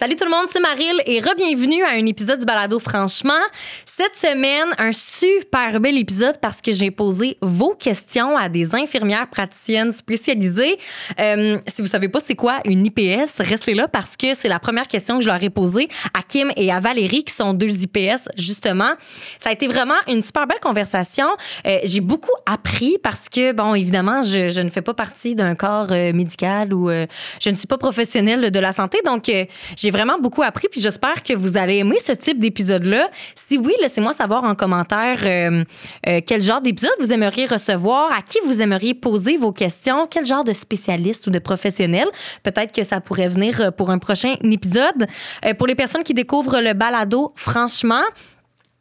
Salut tout le monde, c'est Maryl et re-bienvenue à un épisode du Balado Franchement. Cette semaine, un super bel épisode parce que j'ai posé vos questions à des infirmières praticiennes spécialisées. Si vous savez pas c'est quoi une IPS, restez là parce que c'est la première question que je leur ai posée à Kim et à Valérie qui sont deux IPS justement. Ça a été vraiment une super belle conversation. J'ai beaucoup appris parce que, bon, évidemment, je ne fais pas partie d'un corps médical ou je ne suis pas professionnelle de la santé, donc j'ai vraiment beaucoup appris, puis j'espère que vous allez aimer ce type d'épisode-là. Si oui, laissez-moi savoir en commentaire quel genre d'épisode vous aimeriez recevoir, à qui vous aimeriez poser vos questions, quel genre de spécialiste ou de professionnel. Peut-être que ça pourrait venir pour un prochain épisode. Pour les personnes qui découvrent le balado, franchement,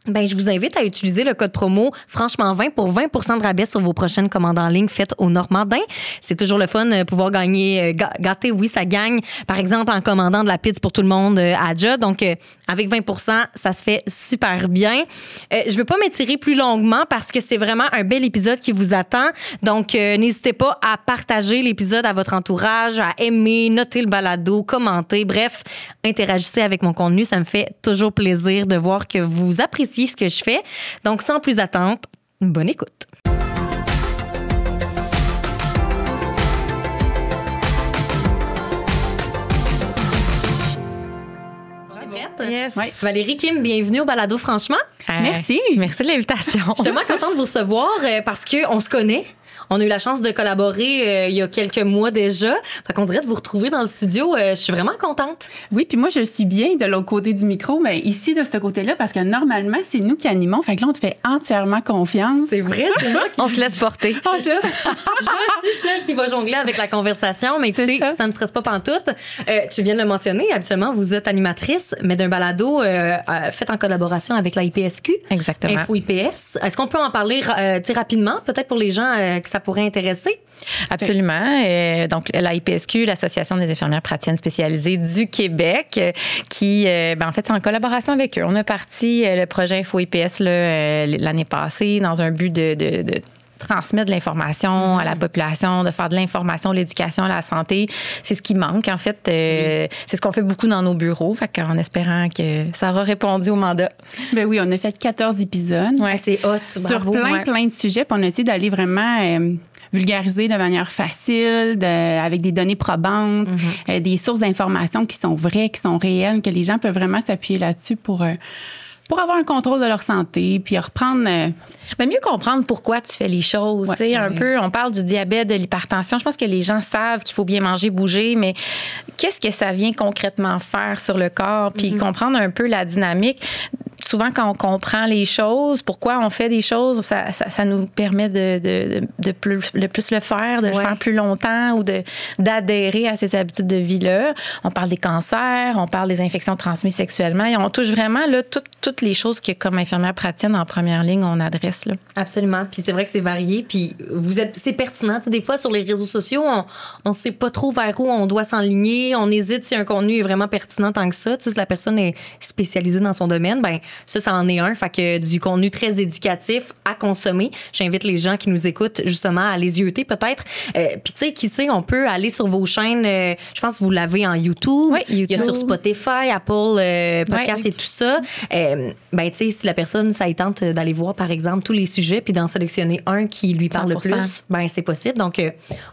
ben, je vous invite à utiliser le code promo Franchement 20 pour 20% de rabais sur vos prochaines commandes en ligne faites au Normandin. C'est toujours le fun pouvoir gagner, gâter, oui, ça gagne. Par exemple, en commandant de la pizza pour tout le monde à job. Donc, avec 20%, ça se fait super bien. Je veux pas m'étirer plus longuement parce que c'est vraiment un bel épisode qui vous attend. Donc, n'hésitez pas à partager l'épisode à votre entourage, à aimer, noter le balado, commenter. Bref, interagissez avec mon contenu. Ça me fait toujours plaisir de voir que vous appréciez ce que je fais. Donc, sans plus attendre, bonne écoute. Yes. Oui. Valérie, Kim, bienvenue au Balado Franchement. Merci. Merci de l'invitation. Je suis tellement contente de vous recevoir parce qu'on se connaît. On a eu la chance de collaborer il y a quelques mois déjà. Fait qu'on dirait de vous retrouver dans le studio. Je suis vraiment contente. Oui, puis moi, je suis bien de l'autre côté du micro, mais ici, de ce côté-là, parce que normalement, c'est nous qui animons. Fait que là, on te fait entièrement confiance. C'est vrai, c'est moi qui... On se laisse porter. Je suis celle qui va jongler avec la conversation, mais écoutez, ça ne me stresse pas pantoute. Tu viens de le mentionner, habituellement, vous êtes animatrice, mais d'un balado fait en collaboration avec la IPSQ. Exactement. Info IPS. Est-ce qu'on peut en parler rapidement, peut-être pour les gens que ça pourrait intéresser? Absolument. Donc, la IPSQ, l'Association des infirmières praticiennes spécialisées du Québec, qui, en fait, c'est en collaboration avec eux. On a parti le projet Info IPS l'année passée dans un but de transmettre de l'information à la population, de faire de l'information, l'éducation à la santé. C'est ce qui manque, en fait. C'est ce qu'on fait beaucoup dans nos bureaux, fait qu'en espérant que ça aura répondu au mandat. Ben oui, on a fait 14 épisodes. Ouais, c'est hot. Bravo. Sur plein de sujets. Puis on a essayé d'aller vraiment... vulgariser de manière facile, avec des données probantes, des sources d'informations qui sont vraies, qui sont réelles, que les gens peuvent vraiment s'appuyer là-dessus pour avoir un contrôle de leur santé, puis reprendre... Mais mieux comprendre pourquoi tu fais les choses. Ouais, un peu, on parle du diabète, de l'hypertension. Je pense que les gens savent qu'il faut bien manger, bouger, mais qu'est-ce que ça vient concrètement faire sur le corps? Puis comprendre un peu la dynamique. Souvent, quand on comprend les choses, pourquoi on fait des choses, ça nous permet de plus le faire, de le faire plus longtemps ou d'adhérer à ces habitudes de vie-là. On parle des cancers, on parle des infections transmises sexuellement. Et on touche vraiment là, toutes les choses que, comme infirmière praticienne, en première ligne, on adresse. Là. Absolument. Puis c'est vrai que c'est varié. Puis c'est pertinent. T'sais, des fois, sur les réseaux sociaux, on ne sait pas trop vers où on doit s'enligner. On hésite si un contenu est vraiment pertinent tant que ça. Si la personne est spécialisée dans son domaine, ben ça en est un. Fait que du contenu très éducatif à consommer. J'invite les gens qui nous écoutent justement à les yeuter peut-être. Puis tu sais, qui sait, on peut aller sur vos chaînes. Je pense que vous l'avez en YouTube. Oui, YouTube. Il y a sur Spotify, Apple Podcast et tout ça. Ben tu sais, si la personne, ça y tente d'aller voir, par exemple, tous les sujets puis d'en sélectionner un qui lui parle 100%. Le plus, ben c'est possible. Donc,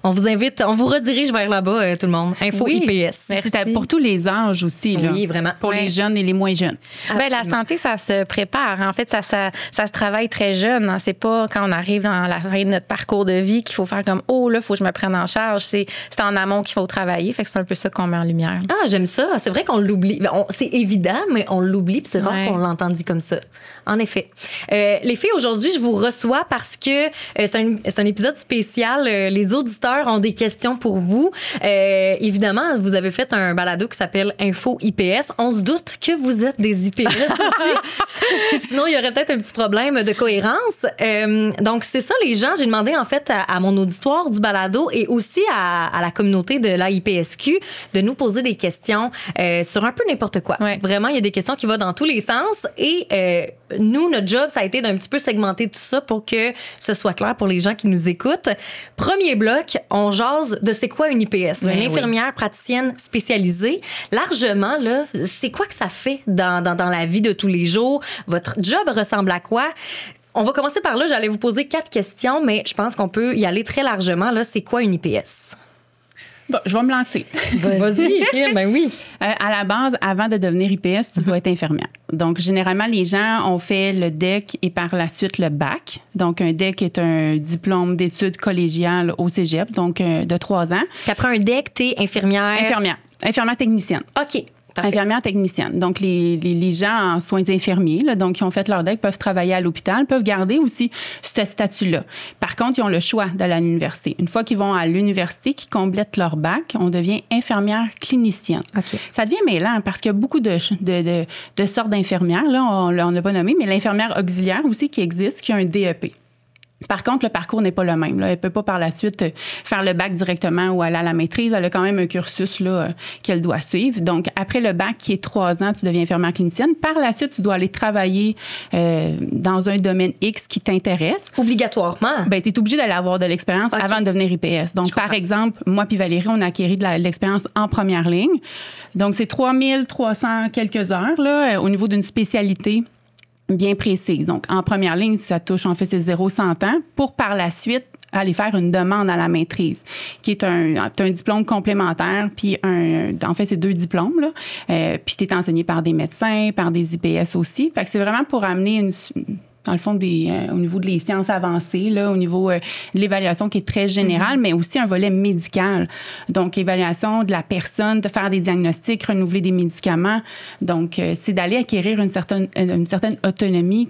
on vous invite, on vous redirige vers là-bas, tout le monde. Info IPS. C'est pour tous les âges aussi. Là. Oui, vraiment. Pour les jeunes et les moins jeunes. Ben, la santé, ça se prépare. En fait, ça se travaille très jeune. Hein. C'est pas quand on arrive dans la fin de notre parcours de vie qu'il faut faire comme « Oh, là, il faut que je me prenne en charge ». C'est en amont qu'il faut travailler. Fait que c'est un peu ça qu'on met en lumière. Ah, j'aime ça. C'est vrai qu'on l'oublie. C'est évident, mais on l'oublie puis c'est rare qu'on l'entende dit comme ça. En effet. Les filles, aujourd'hui, je vous reçois parce que c'est un épisode spécial. Les auditeurs ont des questions pour vous. Évidemment, vous avez fait un balado qui s'appelle Info IPS. On se doute que vous êtes des IPS aussi. Sinon, il y aurait peut-être un petit problème de cohérence. Donc, c'est ça, les gens. J'ai demandé, en fait, à mon auditoire du balado et aussi à la communauté de l'AIPSQ de nous poser des questions sur un peu n'importe quoi. Ouais. Vraiment, il y a des questions qui vont dans tous les sens et nous, notre job, ça a été d'un petit peu segmenter tout ça pour que ce soit clair pour les gens qui nous écoutent. Premier bloc, on jase de c'est quoi une IPS, une infirmière praticienne spécialisée. Largement, là, c'est quoi que ça fait dans la vie de tous les jours? Votre job ressemble à quoi? On va commencer par là. J'allais vous poser 4 questions, mais je pense qu'on peut y aller très largement. Là, c'est quoi une IPS? Bon, je vais me lancer. Vas-y, Kim, ben oui. À la base, avant de devenir IPS, tu dois être infirmière. Donc, généralement, les gens ont fait le DEC et par la suite le bac. Donc, un DEC est un diplôme d'études collégiales au cégep, donc de 3 ans. Puis après un DEC, t'es infirmière? Infirmière technicienne. OK. Parfait. Infirmière technicienne. Donc, les gens en soins infirmiers, là, donc qui ont fait leur DEC, peuvent travailler à l'hôpital, peuvent garder aussi ce statut-là. Par contre, ils ont le choix d'aller à l'université. Une fois qu'ils vont à l'université, qu'ils complètent leur bac, on devient infirmière clinicienne. Okay. Ça devient mêlant parce qu'il y a beaucoup de sortes d'infirmières. Là, on ne l'a pas nommé, mais l'infirmière auxiliaire aussi qui existe, qui a un DEP. Par contre, le parcours n'est pas le même. Là. Elle ne peut pas par la suite faire le bac directement ou aller à la maîtrise. Elle a quand même un cursus là, qu'elle doit suivre. Donc, après le bac qui est 3 ans, tu deviens infirmière clinicienne. Par la suite, tu dois aller travailler dans un domaine X qui t'intéresse. Obligatoirement? Bien, tu es obligé d'aller avoir de l'expérience avant de devenir IPS. Donc, par exemple, moi puis Valérie, on a acquis de l'expérience en première ligne. Donc, c'est 3300 quelques heures là, au niveau d'une spécialité bien précise. Donc, en première ligne, ça touche, en fait, c'est 0-100 ans pour par la suite aller faire une demande à la maîtrise, qui est un diplôme complémentaire, puis en fait, c'est 2 diplômes, là. Puis tu es enseigné par des médecins, par des IPS aussi. Fait que c'est vraiment pour amener dans le fond, au niveau des sciences avancées, là, au niveau de l'évaluation qui est très générale, mais aussi un volet médical. Donc, évaluation de la personne, de faire des diagnostics, renouveler des médicaments. Donc, c'est d'aller acquérir une certaine autonomie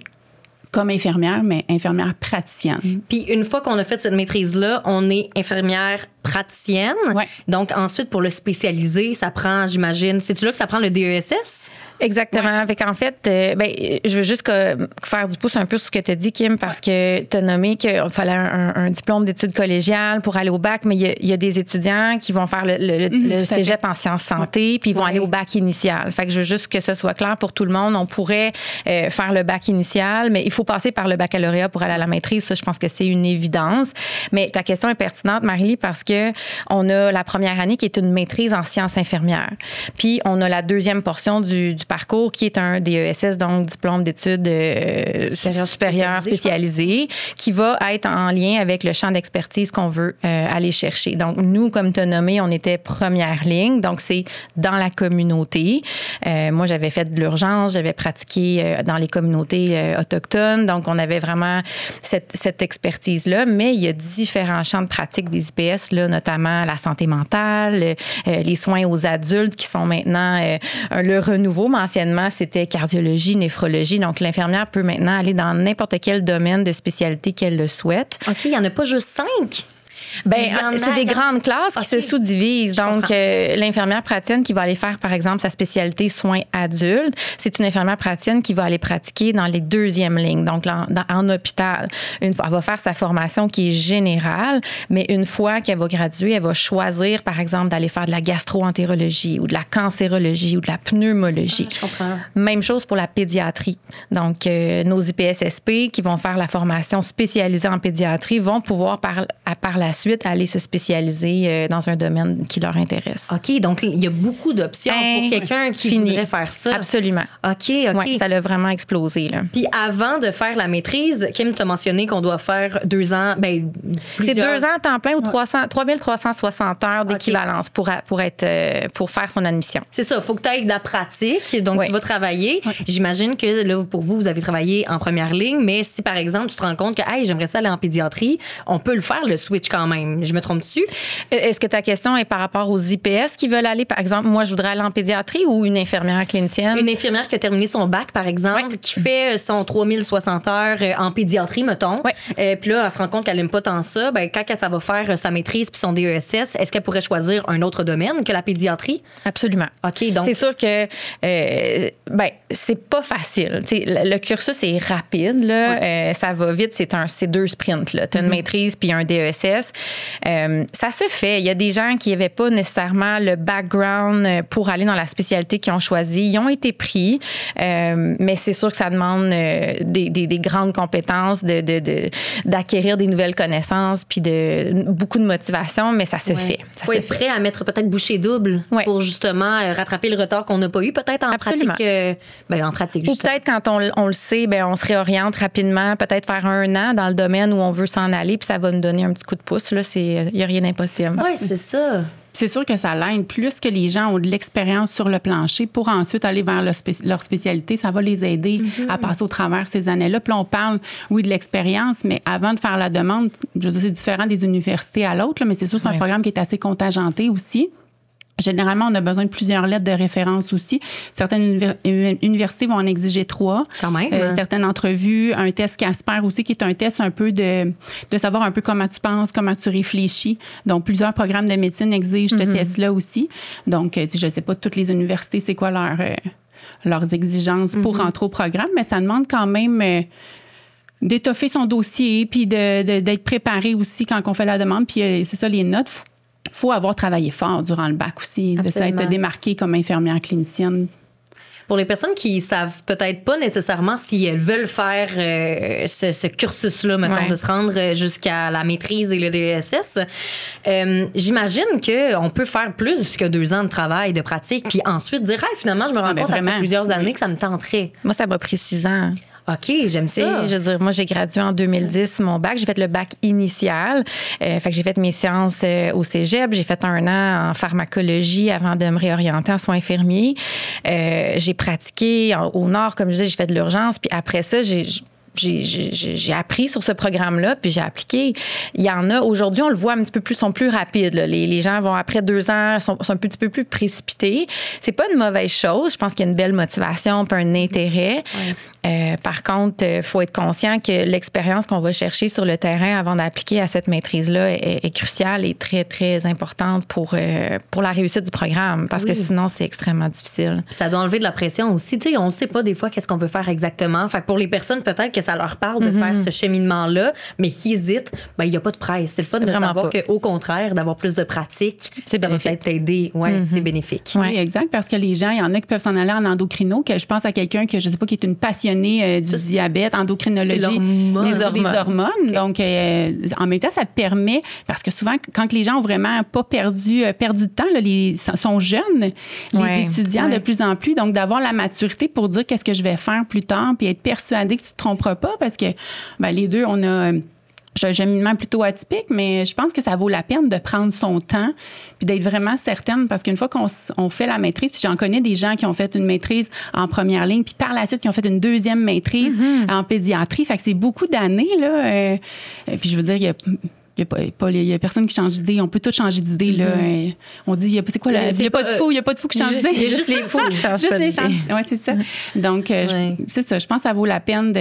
comme infirmière, mais infirmière praticienne. Puis, une fois qu'on a fait cette maîtrise-là, on est infirmière praticienne. Ouais. Donc, ensuite, pour le spécialiser, ça prend, j'imagine, c'est-tu là que ça prend le DESS? Exactement. Avec en fait, je veux juste faire du pouce un peu sur ce que tu as dit, Kim, parce que tu as nommé qu'il fallait un diplôme d'études collégiales pour aller au bac, mais il y a des étudiants qui vont faire le cégep en sciences santé, puis ils vont aller au bac initial. Fait que je veux juste que ce soit clair pour tout le monde. On pourrait faire le bac initial, mais il faut passer par le baccalauréat pour aller à la maîtrise. Ça, je pense que c'est une évidence. Mais ta question est pertinente, Marie-Lie, parce que on a la première année qui est une maîtrise en sciences infirmières. Puis on a la deuxième portion du parcours qui est un DESS, donc diplôme d'études supérieures spécialisées, qui va être en lien avec le champ d'expertise qu'on veut aller chercher. Donc, nous, comme tu as nommé, on était première ligne, donc c'est dans la communauté. Moi, j'avais fait de l'urgence, j'avais pratiqué dans les communautés autochtones, donc on avait vraiment cette expertise-là, mais il y a différents champs de pratique des IPS, là, notamment la santé mentale, les soins aux adultes qui sont maintenant le renouveau. Mais anciennement, c'était cardiologie, néphrologie. Donc, l'infirmière peut maintenant aller dans n'importe quel domaine de spécialité qu'elle le souhaite. OK, il n'y en a pas juste 5? C'est des grandes classes qui se sous-divisent. Donc, l'infirmière praticienne qui va aller faire, par exemple, sa spécialité soins adultes, c'est une infirmière praticienne qui va aller pratiquer dans les 2e lignes, donc en hôpital. Elle va faire sa formation qui est générale, mais une fois qu'elle va graduer, elle va choisir, par exemple, d'aller faire de la gastro-entérologie ou de la cancérologie ou de la pneumologie. Je comprends. Même chose pour la pédiatrie. Donc, nos IPSSP qui vont faire la formation spécialisée en pédiatrie vont pouvoir par la suite aller se spécialiser dans un domaine qui leur intéresse. OK, donc il y a beaucoup d'options pour quelqu'un qui voudrait faire ça. Absolument. OK. Ouais, ça l'a vraiment explosé. Là. Puis avant de faire la maîtrise, Kim t'a mentionné qu'on doit faire 2 ans, c'est 2 ans à temps plein ou 3360 heures d'équivalence pour faire son admission. C'est ça, il faut que tu aies de la pratique, donc tu vas travailler. Ouais. J'imagine que là, pour vous avez travaillé en première ligne, mais si par exemple tu te rends compte que j'aimerais ça aller en pédiatrie, on peut le faire, le switch quand même. Je me trompe-tu? Est-ce que ta question est par rapport aux IPS qui veulent aller, par exemple, moi, je voudrais aller en pédiatrie ou une infirmière clinicienne? Une infirmière qui a terminé son bac, par exemple, qui fait son 3060 heures en pédiatrie, mettons. Puis là, elle se rend compte qu'elle n'aime pas tant ça. Quand ça va faire sa maîtrise puis son DESS, est-ce qu'elle pourrait choisir un autre domaine que la pédiatrie? Absolument. OK, donc... C'est sûr que c'est pas facile. Le cursus est rapide. Là. Ça va vite. C'est 2 sprints. Tu as une maîtrise puis un DESS. Ça se fait. Il y a des gens qui n'avaient pas nécessairement le background pour aller dans la spécialité qu'ils ont choisie. Ils ont été pris, mais c'est sûr que ça demande des grandes compétences, d'acquérir des nouvelles connaissances, puis beaucoup de motivation, mais ça se fait. Il faut être prêt à mettre peut-être bouchée double pour justement rattraper le retard qu'on n'a pas eu peut-être en pratique. En pratique, ou peut-être quand on le sait, on se réoriente rapidement, peut-être faire 1 an dans le domaine où on veut s'en aller, puis ça va nous donner un petit coup de pouce. Là, il n'y a rien d'impossible. Oui, c'est ça. C'est sûr que ça l'aide. Plus que les gens ont de l'expérience sur le plancher pour ensuite aller vers leur spécialité, ça va les aider à passer au travers ces années-là. Puis là, on parle, oui, de l'expérience, mais avant de faire la demande, je veux dire, c'est différent des universités à l'autre, mais c'est sûr que c'est un programme qui est assez contingenté aussi. Généralement, on a besoin de plusieurs lettres de référence aussi. Certaines universités vont en exiger 3. Quand même. Certaines entrevues, un test Casper aussi, qui est un test un peu de savoir un peu comment tu penses, comment tu réfléchis. Donc, plusieurs programmes de médecine exigent ce test-là aussi. Donc, je ne sais pas toutes les universités, c'est quoi leurs exigences pour rentrer au programme, mais ça demande quand même d'étoffer son dossier puis d'être préparé aussi quand on fait la demande. Puis, c'est ça, les notes. Il faut avoir travaillé fort durant le bac aussi, de s'être démarqué comme infirmière clinicienne. Pour les personnes qui savent peut-être pas nécessairement si elles veulent faire ce cursus-là, mettons, de se rendre jusqu'à la maîtrise et le DESS, j'imagine qu'on peut faire plus que 2 ans de travail, de pratique, puis ensuite dire, finalement, je me rends compte après plusieurs années que ça me tenterait. Moi, ça m'a pris 6 ans. OK, j'aime ça. Je veux dire, moi, j'ai gradué en 2010, mon bac. J'ai fait le bac initial. Fait que j'ai fait mes séances au cégep. J'ai fait 1 an en pharmacologie avant de me réorienter en soins infirmiers. J'ai pratiqué au Nord, comme je disais, j'ai fait de l'urgence. Puis après ça, j'ai appris sur ce programme-là, puis j'ai appliqué. Il y en a, aujourd'hui, on le voit un petit peu plus, sont plus rapides. Là. Les gens vont, après 2 ans, sont un petit peu plus précipités. C'est pas une mauvaise chose. Je pense qu'il y a une belle motivation puis un intérêt. Par contre, il faut être conscient que l'expérience qu'on va chercher sur le terrain avant d'appliquer à cette maîtrise-là est cruciale et très, très importante pour la réussite du programme, parce que sinon, c'est extrêmement difficile. Puis ça doit enlever de la pression aussi. Tu sais, on ne sait pas des fois qu'est-ce qu'on veut faire exactement. Fait que pour les personnes, peut-être que ça leur parle de faire ce cheminement-là, mais qui hésitent, il n'y a pas de presse. C'est le fun de savoir qu'au contraire, d'avoir plus de pratique, c'est bénéfique. Ça va peut-être t'aider. C'est bénéfique. Oui, exact, parce que les gens, il y en a qui peuvent s'en aller en endocrino, que je pense à quelqu'un que je ne sais pas, qui est une passionnée du diabète, endocrinologie, des hormones. Okay. Donc, en même temps, ça te permet, parce que souvent, quand les gens ont vraiment pas perdu de temps, là, sont jeunes, les étudiants de plus en plus, donc d'avoir la maturité pour dire qu'est-ce que je vais faire plus tard, puis être persuadé que tu te tromperas pas, parce que les deux, on a... J'ai un cheminement plutôt atypique, mais je pense que ça vaut la peine de prendre son temps puis d'être vraiment certaine, parce qu'une fois qu'on fait la maîtrise, puis j'en connais des gens qui ont fait une maîtrise en première ligne, puis par la suite qui ont fait une 2e maîtrise en pédiatrie. Fait que c'est beaucoup d'années, là. Puis je veux dire, il y a personne qui change d'idée. On peut tous changer d'idée, là. On dit, c'est quoi, il n'y a pas de fou, il n'y a pas de fou qui change d'idée. Il y a juste les fous qui changent pas d'idée. Oui, c'est ça. Donc, c'est ça. Je pense que ça vaut la peine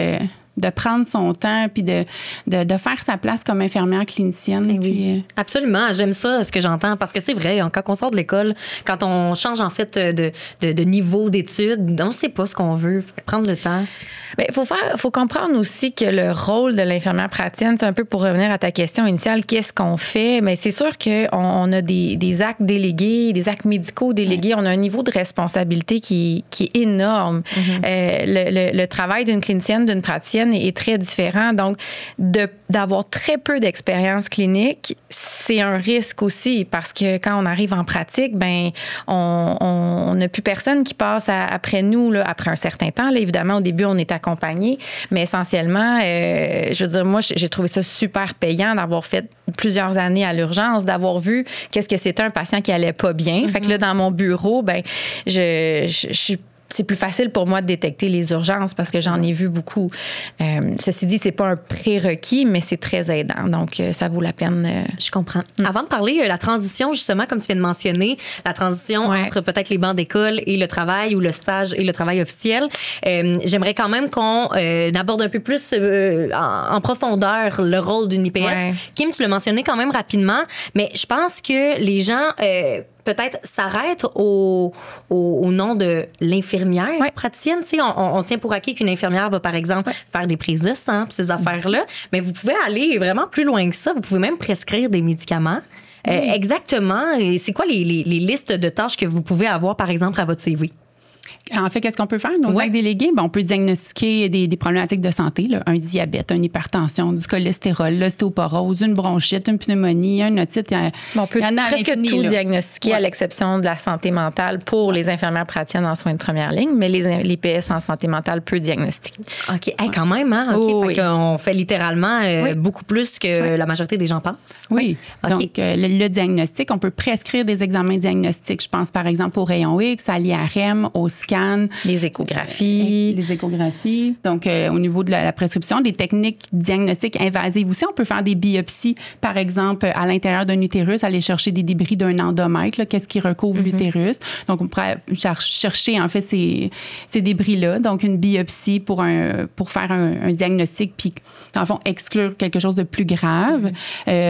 de prendre son temps puis de faire sa place comme infirmière clinicienne. Puis, absolument. J'aime ça, ce que j'entends, parce que c'est vrai, quand on sort de l'école, quand on change en fait de niveau d'études, on ne sait pas ce qu'on veut. Faut prendre le temps. Bien, faut comprendre aussi que le rôle de l'infirmière praticienne, c'est un peu pour revenir à ta question initiale, qu'est-ce qu'on fait? Mais c'est sûr qu'on a des actes délégués, des actes médicaux délégués. On a un niveau de responsabilité qui est énorme. Le travail d'une clinicienne, d'une praticienne est très différent. Donc, d'avoir très peu d'expérience clinique, c'est un risque aussi, parce que quand on arrive en pratique, on n'a plus personne qui passe après nous, là, après un certain temps. Là, évidemment, au début, on est accompagné, mais essentiellement, je veux dire, moi, j'ai trouvé ça super payant d'avoir fait plusieurs années à l'urgence, d'avoir vu qu'est-ce que c'était un patient qui allait pas bien. Fait que là, dans mon bureau, c'est plus facile pour moi de détecter les urgences parce que j'en ai vu beaucoup. Ceci dit, c'est pas un prérequis, mais c'est très aidant. Donc, ça vaut la peine. Je comprends. Avant de parler la transition, justement, comme tu viens de mentionner, la transition entre peut-être les bancs d'école et le travail, ou le stage et le travail officiel, j'aimerais quand même qu'on aborde un peu plus en profondeur le rôle d'une IPS. Kim, tu l'as mentionné quand même rapidement, mais je pense que les gens... peut-être s'arrête au nom de l'infirmière praticienne. Tu sais, on tient pour acquis qu'une infirmière va, par exemple, faire des prises de sang, ces affaires-là. Mais vous pouvez aller vraiment plus loin que ça. Vous pouvez même prescrire des médicaments. Exactement. Et c'est quoi les listes de tâches que vous pouvez avoir, par exemple, à votre CV? En fait, qu'est-ce qu'on peut faire? Nos actes délégués, on peut diagnostiquer des problématiques de santé, là, un diabète, une hypertension, du cholestérol, l'ostéoporose, une bronchite, une pneumonie, un otite. On peut presque tout diagnostiquer à l'exception de la santé mentale pour les infirmières praticiennes en soins de première ligne, mais les PS en santé mentale peut diagnostiquer. OK. Hey, quand même, hein? OK. Fait qu'on fait littéralement beaucoup plus que la majorité des gens pensent. Oui. Okay. Donc, le diagnostic, on peut prescrire des examens diagnostiques. Je pense, par exemple, au rayon X, à l'IRM, au scan. Les échographies. Donc, au niveau de la prescription, des techniques diagnostiques invasives aussi. On peut faire des biopsies, par exemple, à l'intérieur d'un utérus, aller chercher des débris d'un endomètre, qu'est-ce qui recouvre l'utérus. Donc, on pourrait chercher, en fait, ces débris-là. Donc, une biopsie pour faire un diagnostic, puis, dans le fond, exclure quelque chose de plus grave.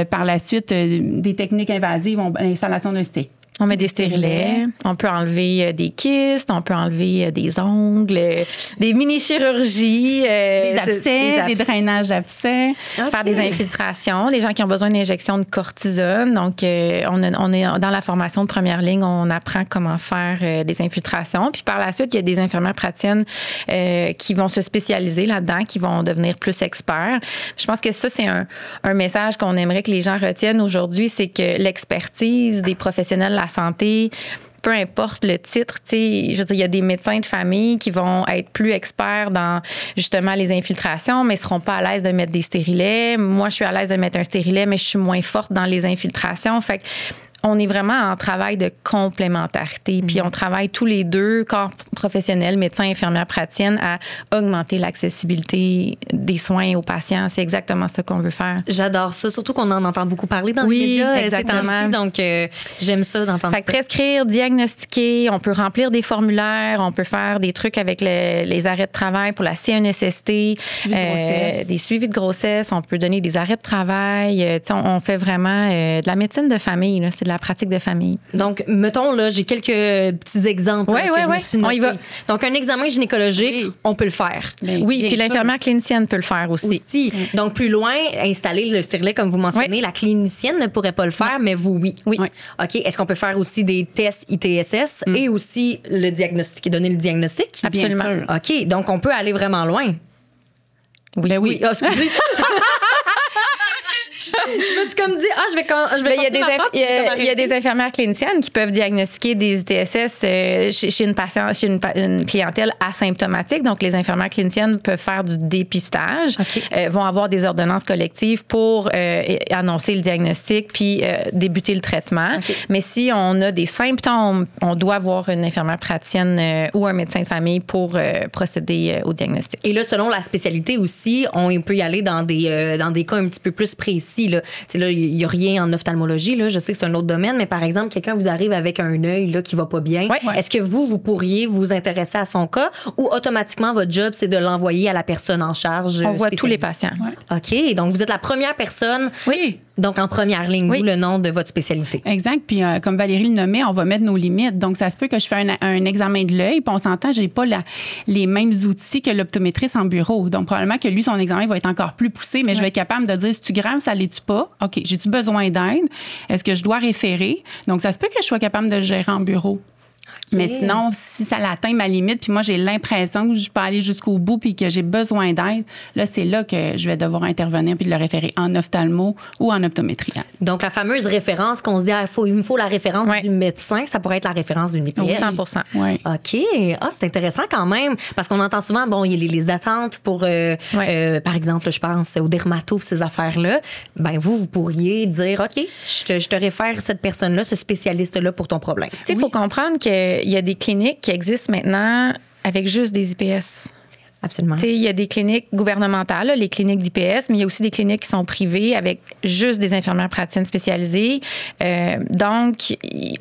Par la suite, des techniques invasives, l'installation d'un stick. On met des stérilets, on peut enlever des kystes, on peut enlever des ongles, des mini-chirurgies. Des abcès, des drainages abcès. Faire des infiltrations. Les gens qui ont besoin d'injections de cortisone. Donc, on est dans la formation de première ligne, on apprend comment faire des infiltrations. Puis par la suite, il y a des infirmières praticiennes qui vont se spécialiser là-dedans, qui vont devenir plus experts. Je pense que ça, c'est un message qu'on aimerait que les gens retiennent aujourd'hui, c'est que l'expertise des professionnels de la santé, peu importe le titre, tu sais, je veux dire, il y a des médecins de famille qui vont être plus experts dans justement les infiltrations, mais ne seront pas à l'aise de mettre des stérilets. Moi, je suis à l'aise de mettre un stérilet, mais je suis moins forte dans les infiltrations. Fait que on est vraiment en travail de complémentarité. Puis on travaille tous les deux, corps professionnels, médecins, infirmières praticiennes, à augmenter l'accessibilité des soins aux patients. C'est exactement ça qu'on veut faire. J'adore ça, surtout qu'on en entend beaucoup parler dans les médias ces temps-ci. Donc, j'aime ça d'entendre ça. Fait que prescrire, diagnostiquer, on peut remplir des formulaires, on peut faire des trucs avec les arrêts de travail pour la CNSST, des suivis de grossesse, on peut donner des arrêts de travail. On fait vraiment de la médecine de famille, là, c'est de la pratique de famille. Donc, mettons, là, j'ai quelques petits exemples que je me suis notés. On y va. Donc, un examen gynécologique, on peut le faire. Oui, puis l'infirmière clinicienne peut le faire aussi. Donc, plus loin, installer le stérilet, comme vous mentionnez, la clinicienne ne pourrait pas le faire, mais vous, oui. OK. Est-ce qu'on peut faire aussi des tests ITSS et aussi le diagnostic, donner le diagnostic? Absolument. Bien sûr. OK. Donc, on peut aller vraiment loin. Oui. Oh, excusez. Je me suis comme dit, je vais il y a des infirmières cliniciennes qui peuvent diagnostiquer des ITSS chez une patiente, une clientèle asymptomatique. Donc, les infirmières cliniciennes peuvent faire du dépistage, vont avoir des ordonnances collectives pour annoncer le diagnostic puis débuter le traitement. Mais si on a des symptômes, on doit voir une infirmière praticienne ou un médecin de famille pour procéder au diagnostic. Et là, selon la spécialité aussi, on peut y aller dans des cas un petit peu plus précis. Là, il n'y a rien en ophtalmologie. Là. Je sais que c'est un autre domaine, mais par exemple, quelqu'un vous arrive avec un œil là, qui ne va pas bien. Est-ce que vous pourriez vous intéresser à son cas ou automatiquement, votre job, c'est de l'envoyer à la personne en charge? On voit tous les patients. OK. Donc, vous êtes la première personne. Donc, en première ligne, d'où le nom de votre spécialité. Exact. Puis, comme Valérie le nommait, on va mettre nos limites. Donc, ça se peut que je fais un examen de l'œil, puis on s'entend, j'ai pas les mêmes outils que l'optométriste en bureau. Donc, probablement que lui, son examen va être encore plus poussé, mais je vais être capable de dire, c'est-tu grave, ça l'est-tu pas? OK, j'ai-tu besoin d'aide? Est-ce que je dois référer? Donc, ça se peut que je sois capable de le gérer en bureau. Mais sinon, si ça atteint ma limite, puis moi, j'ai l'impression que je peux aller jusqu'au bout puis que j'ai besoin d'aide, là, c'est là que je vais devoir intervenir puis le référer en ophtalmo ou en optométrie. Donc, la fameuse référence qu'on se dit, il me faut la référence du médecin, ça pourrait être la référence d'une IPS. 100%. Oui. OK. C'est intéressant quand même, parce qu'on entend souvent, il y a les attentes pour, par exemple, je pense aux dermatos, ces affaires-là. Ben vous pourriez dire, OK, je te réfère cette personne-là, ce spécialiste-là pour ton problème. Il faut comprendre qu'il y a des cliniques qui existent maintenant avec juste des IPS. Absolument. Il y a des cliniques gouvernementales, là, les cliniques d'IPS, mais il y a aussi des cliniques qui sont privées avec juste des infirmières praticiennes spécialisées. Donc,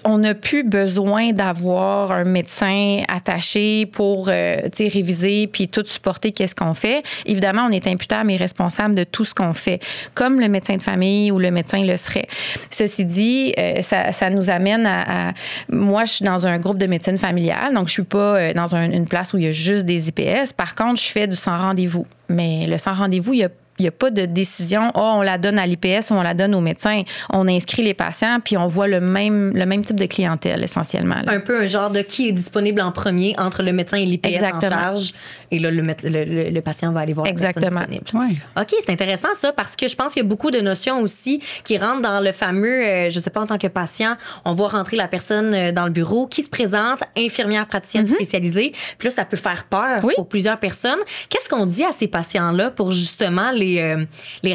on n'a plus besoin d'avoir un médecin attaché pour réviser puis tout supporter qu'est-ce qu'on fait. Évidemment, on est imputable et responsable de tout ce qu'on fait, comme le médecin de famille ou le médecin le serait. Ceci dit, ça nous amène à... Moi, je suis dans un groupe de médecine familiale, donc je suis pas dans une place où il y a juste des IPS. Par contre, je fais du sans rendez-vous. Mais le sans rendez-vous, il n'y a pas de décision, on la donne à l'IPS ou on la donne au médecin. On inscrit les patients puis on voit le même type de clientèle essentiellement. Là. Un peu un genre de qui est disponible en premier entre le médecin et l'IPS Exactement. en charge. Et là, le patient va aller voir Exactement. la personne disponible. Ouais. OK, c'est intéressant ça parce que je pense qu'il y a beaucoup de notions aussi qui rentrent dans le fameux, je sais pas, en tant que patient, on voit rentrer la personne dans le bureau qui se présente, infirmière praticienne spécialisée. Puis là, ça peut faire peur pour plusieurs personnes. Qu'est-ce qu'on dit à ces patients-là pour justement les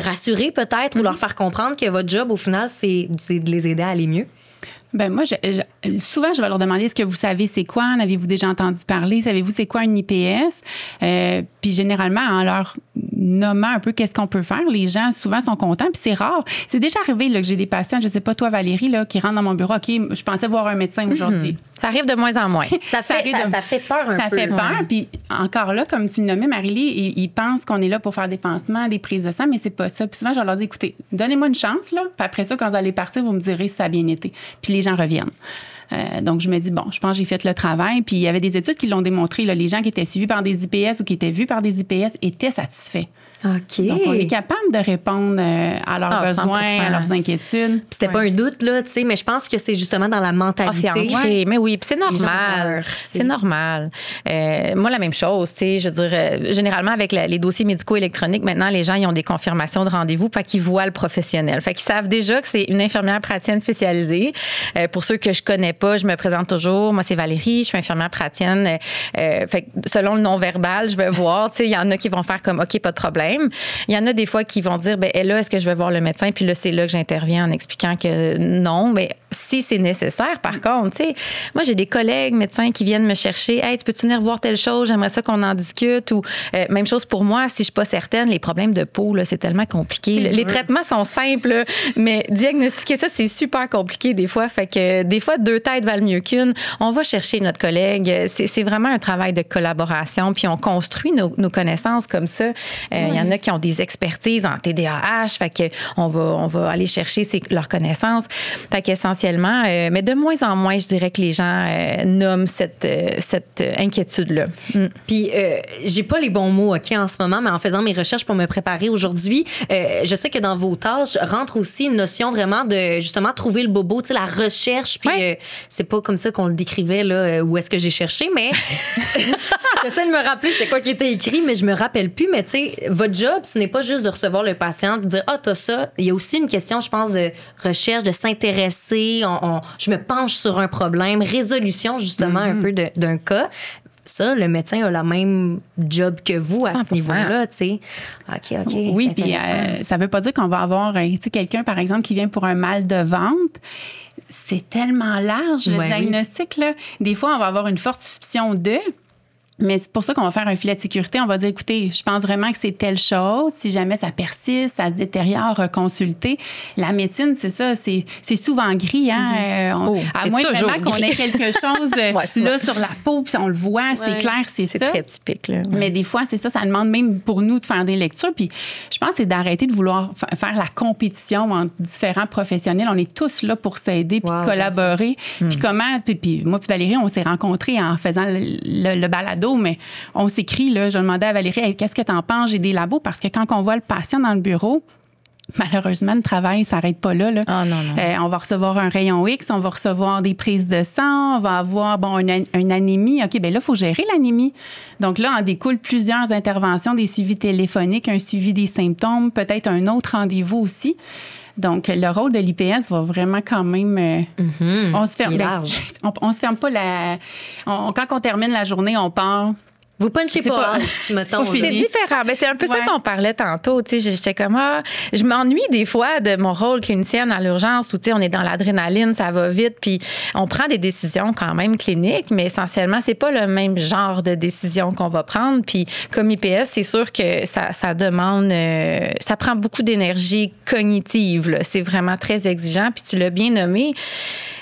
rassurer peut-être ou leur faire comprendre que votre job, au final, c'est de les aider à aller mieux? Ben moi, souvent, je vais leur demander, est-ce que vous savez c'est quoi? En avez-vous déjà entendu parler? Savez-vous c'est quoi une IPS? Puis généralement, en leur nommant un peu qu'est-ce qu'on peut faire, les gens souvent sont contents. Puis c'est rare. C'est déjà arrivé là, que j'ai des patients, je sais pas toi Valérie, là, qui rentrent dans mon bureau. OK, je pensais voir un médecin aujourd'hui. Ça arrive de moins en moins. Ça fait peur un peu. Ça fait peur. Puis encore là, comme tu le nommais, Marie-Lie, ils pensent qu'on est là pour faire des pansements, des prises de sang, mais c'est pas ça. Puis souvent, je leur dis, écoutez, donnez-moi une chance, là. Puis après ça, quand vous allez partir, vous me direz si ça a bien été. Puis les gens reviennent. Donc, je me dis, bon, je pense que j'ai fait le travail. Puis il y avait des études qui l'ont démontré. Là, les gens qui étaient suivis par des IPS ou qui étaient vus par des IPS étaient satisfaits. OK. Donc, on est capable de répondre à leurs besoins, 100%. À leurs inquiétudes. Puis c'était pas un doute, là, tu sais, mais je pense que c'est justement dans la mentalité. C'est ancré. Mais oui, puis c'est normal. C'est normal. Moi, la même chose, tu sais, je veux dire, généralement, avec les dossiers médicaux électroniques, maintenant, les gens, ils ont des confirmations de rendez-vous, fait qu'ils voient le professionnel. Fait qu'ils savent déjà que c'est une infirmière praticienne spécialisée. Pour ceux que je connais pas, je me présente toujours. Moi, c'est Valérie, je suis infirmière praticienne. Fait que selon le non-verbal, je vais voir, tu sais, il y en a qui vont faire comme, OK, pas de problème. Il y en a des fois qui vont dire, ben là, est-ce que je vais voir le médecin? Puis là, c'est là que j'interviens en expliquant que non. Mais si c'est nécessaire, par contre, tu sais, moi, j'ai des collègues médecins qui viennent me chercher. Hey, tu peux-tu venir voir telle chose? J'aimerais ça qu'on en discute. Ou même chose pour moi, si je suis pas certaine, les problèmes de peau, là, c'est tellement compliqué. Les traitements sont simples, là, mais diagnostiquer ça, c'est super compliqué des fois. Fait que des fois, 2 têtes valent mieux qu'une. On va chercher notre collègue. C'est vraiment un travail de collaboration. Puis on construit nos connaissances comme ça. Il y en a qui ont des expertises en TDAH, fait que on va aller chercher leurs connaissances. Fait qu'essentiellement, mais de moins en moins, je dirais que les gens nomment cette inquiétude-là. Puis, j'ai pas les bons mots, OK, en ce moment, mais en faisant mes recherches pour me préparer aujourd'hui, je sais que dans vos tâches rentre aussi une notion vraiment de, justement, trouver le bobo, tu sais, la recherche, puis c'est pas comme ça qu'on le décrivait, là, où est-ce que j'ai cherché, mais j'essaie de me rappeler c'est quoi qui était écrit, mais je me rappelle plus, mais tu sais, votre job, ce n'est pas juste de recevoir le patient, de dire, t'as ça. Il y a aussi une question, je pense, de recherche, de s'intéresser. Je me penche sur un problème, résolution, justement, un peu d'un cas. Ça, le médecin a la même job que vous à 100%. Ce niveau-là, tu sais. OK. Oui, puis ça veut pas dire qu'on va avoir, tu sais, quelqu'un, par exemple, qui vient pour un mal de ventre. C'est tellement large, le diagnostic, là. Des fois, on va avoir une forte suspicion d'eux. Mais c'est pour ça qu'on va faire un filet de sécurité. On va dire, écoutez, je pense vraiment que c'est telle chose. Si jamais ça persiste, ça se détériore, consulter. La médecine, c'est ça, c'est souvent gris. Hein? À moins vraiment qu'on ait quelque chose là sur la peau, puis on le voit, c'est clair, c'est ça. C'est très typique. Là. Mais des fois, c'est ça demande même pour nous de faire des lectures. Puis je pense que c'est d'arrêter de vouloir faire la compétition entre différents professionnels. On est tous là pour s'aider puis de collaborer. Puis comment... Puis moi puis Valérie, on s'est rencontrés en faisant le balado. Mais on s'écrit, là, je demandais à Valérie, hey, qu'est-ce que t'en penses? J'ai des labos parce que quand on voit le patient dans le bureau, malheureusement, le travail ne s'arrête pas là. Oh, non. On va recevoir un rayon X, on va recevoir des prises de sang, on va avoir une anémie. OK, bien là, il faut gérer l'anémie. Donc là, en découle plusieurs interventions, des suivis téléphoniques, un suivi des symptômes, peut-être un autre rendez-vous aussi. Donc, le rôle de l'IPS va vraiment quand même... on se ferme, on se ferme pas quand on termine la journée, on part Vous punchez pas, mettons. C'est différent. Ben, c'est un peu ça qu'on parlait tantôt. J'étais comme, je m'ennuie des fois de mon rôle clinicienne à l'urgence où on est dans l'adrénaline, ça va vite, puis on prend des décisions quand même cliniques, mais essentiellement, c'est pas le même genre de décision qu'on va prendre. Puis comme IPS, c'est sûr que ça demande, ça prend beaucoup d'énergie cognitive. Là. C'est vraiment très exigeant, puis tu l'as bien nommé.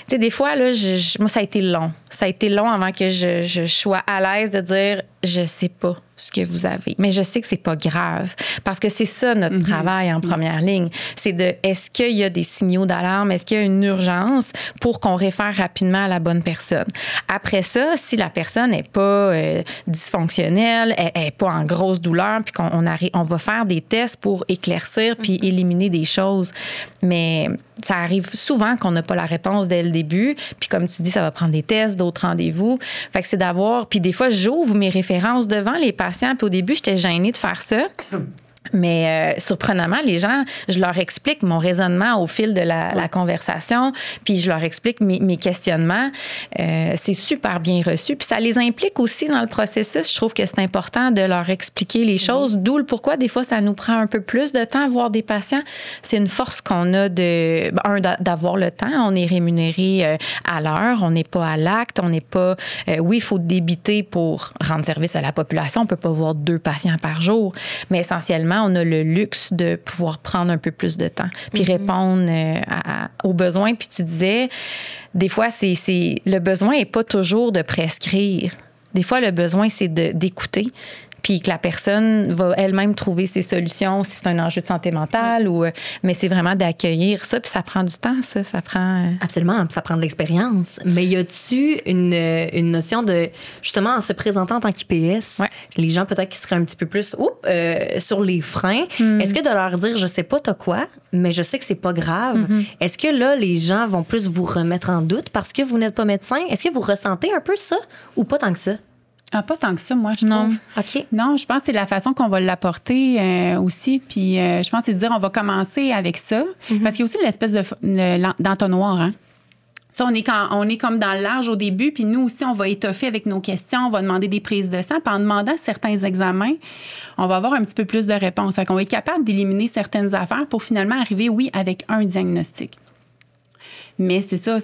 Tu sais, des fois, là, moi, ça a été long. Ça a été long avant que je sois à l'aise de dire je sais pas ce que vous avez. Mais je sais que c'est pas grave. Parce que c'est ça notre travail en première ligne. C'est de est-ce qu'il y a des signaux d'alarme? Est-ce qu'il y a une urgence pour qu'on réfère rapidement à la bonne personne? Après ça, si la personne n'est pas dysfonctionnelle, elle n'est pas en grosse douleur, puis on va faire des tests pour éclaircir puis éliminer des choses. Mais ça arrive souvent qu'on n'a pas la réponse dès le début. Puis comme tu dis, ça va prendre des tests, d'autres rendez-vous. Fait que c'est d'avoir... Puis des fois, j'ouvre mes références devant les patients. Puis au début, j'étais gênée de faire ça. Mais surprenamment, les gens, je leur explique mon raisonnement au fil de la conversation, puis je leur explique mes questionnements. C'est super bien reçu. Puis ça les implique aussi dans le processus. Je trouve que c'est important de leur expliquer les choses, d'où le pourquoi des fois ça nous prend un peu plus de temps à voir des patients. C'est une force qu'on a d'avoir le temps. On est rémunéré à l'heure, on n'est pas à l'acte, on n'est pas... oui, il faut débiter pour rendre service à la population. On peut pas voir 2 patients par jour, mais essentiellement, on a le luxe de pouvoir prendre un peu plus de temps puis répondre aux besoins. Puis tu disais, des fois, le besoin n'est pas toujours de prescrire. Des fois, le besoin, c'est d'écouter. Puis que la personne va elle-même trouver ses solutions si c'est un enjeu de santé mentale mais c'est vraiment d'accueillir ça, puis ça prend du temps, ça prend... Absolument, ça prend de l'expérience. Mais y a-tu une notion de, justement, en se présentant en tant qu'IPS, les gens peut-être qui seraient un petit peu plus sur les freins, est-ce que de leur dire, je sais pas t'as quoi, mais je sais que c'est pas grave, est-ce que là, les gens vont plus vous remettre en doute parce que vous n'êtes pas médecin? Est-ce que vous ressentez un peu ça ou pas tant que ça? Ah, pas tant que ça, moi, je trouve. OK. Non, je pense que c'est la façon qu'on va l'apporter aussi. Puis je pense que c'est de dire, on va commencer avec ça. Parce qu'il y a aussi l'espèce d'entonnoir, hein. Ça, on est comme dans le large au début, puis nous aussi, on va étoffer avec nos questions, on va demander des prises de sang. Puis en demandant certains examens, on va avoir un petit peu plus de réponses. Fait qu'on va être capable d'éliminer certaines affaires pour finalement arriver, oui, avec un diagnostic. Mais c'est ça,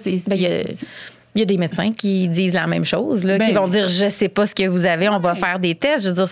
Il y a des médecins qui disent la même chose, là, qui vont dire je sais pas ce que vous avez, on va faire des tests. Je veux dire,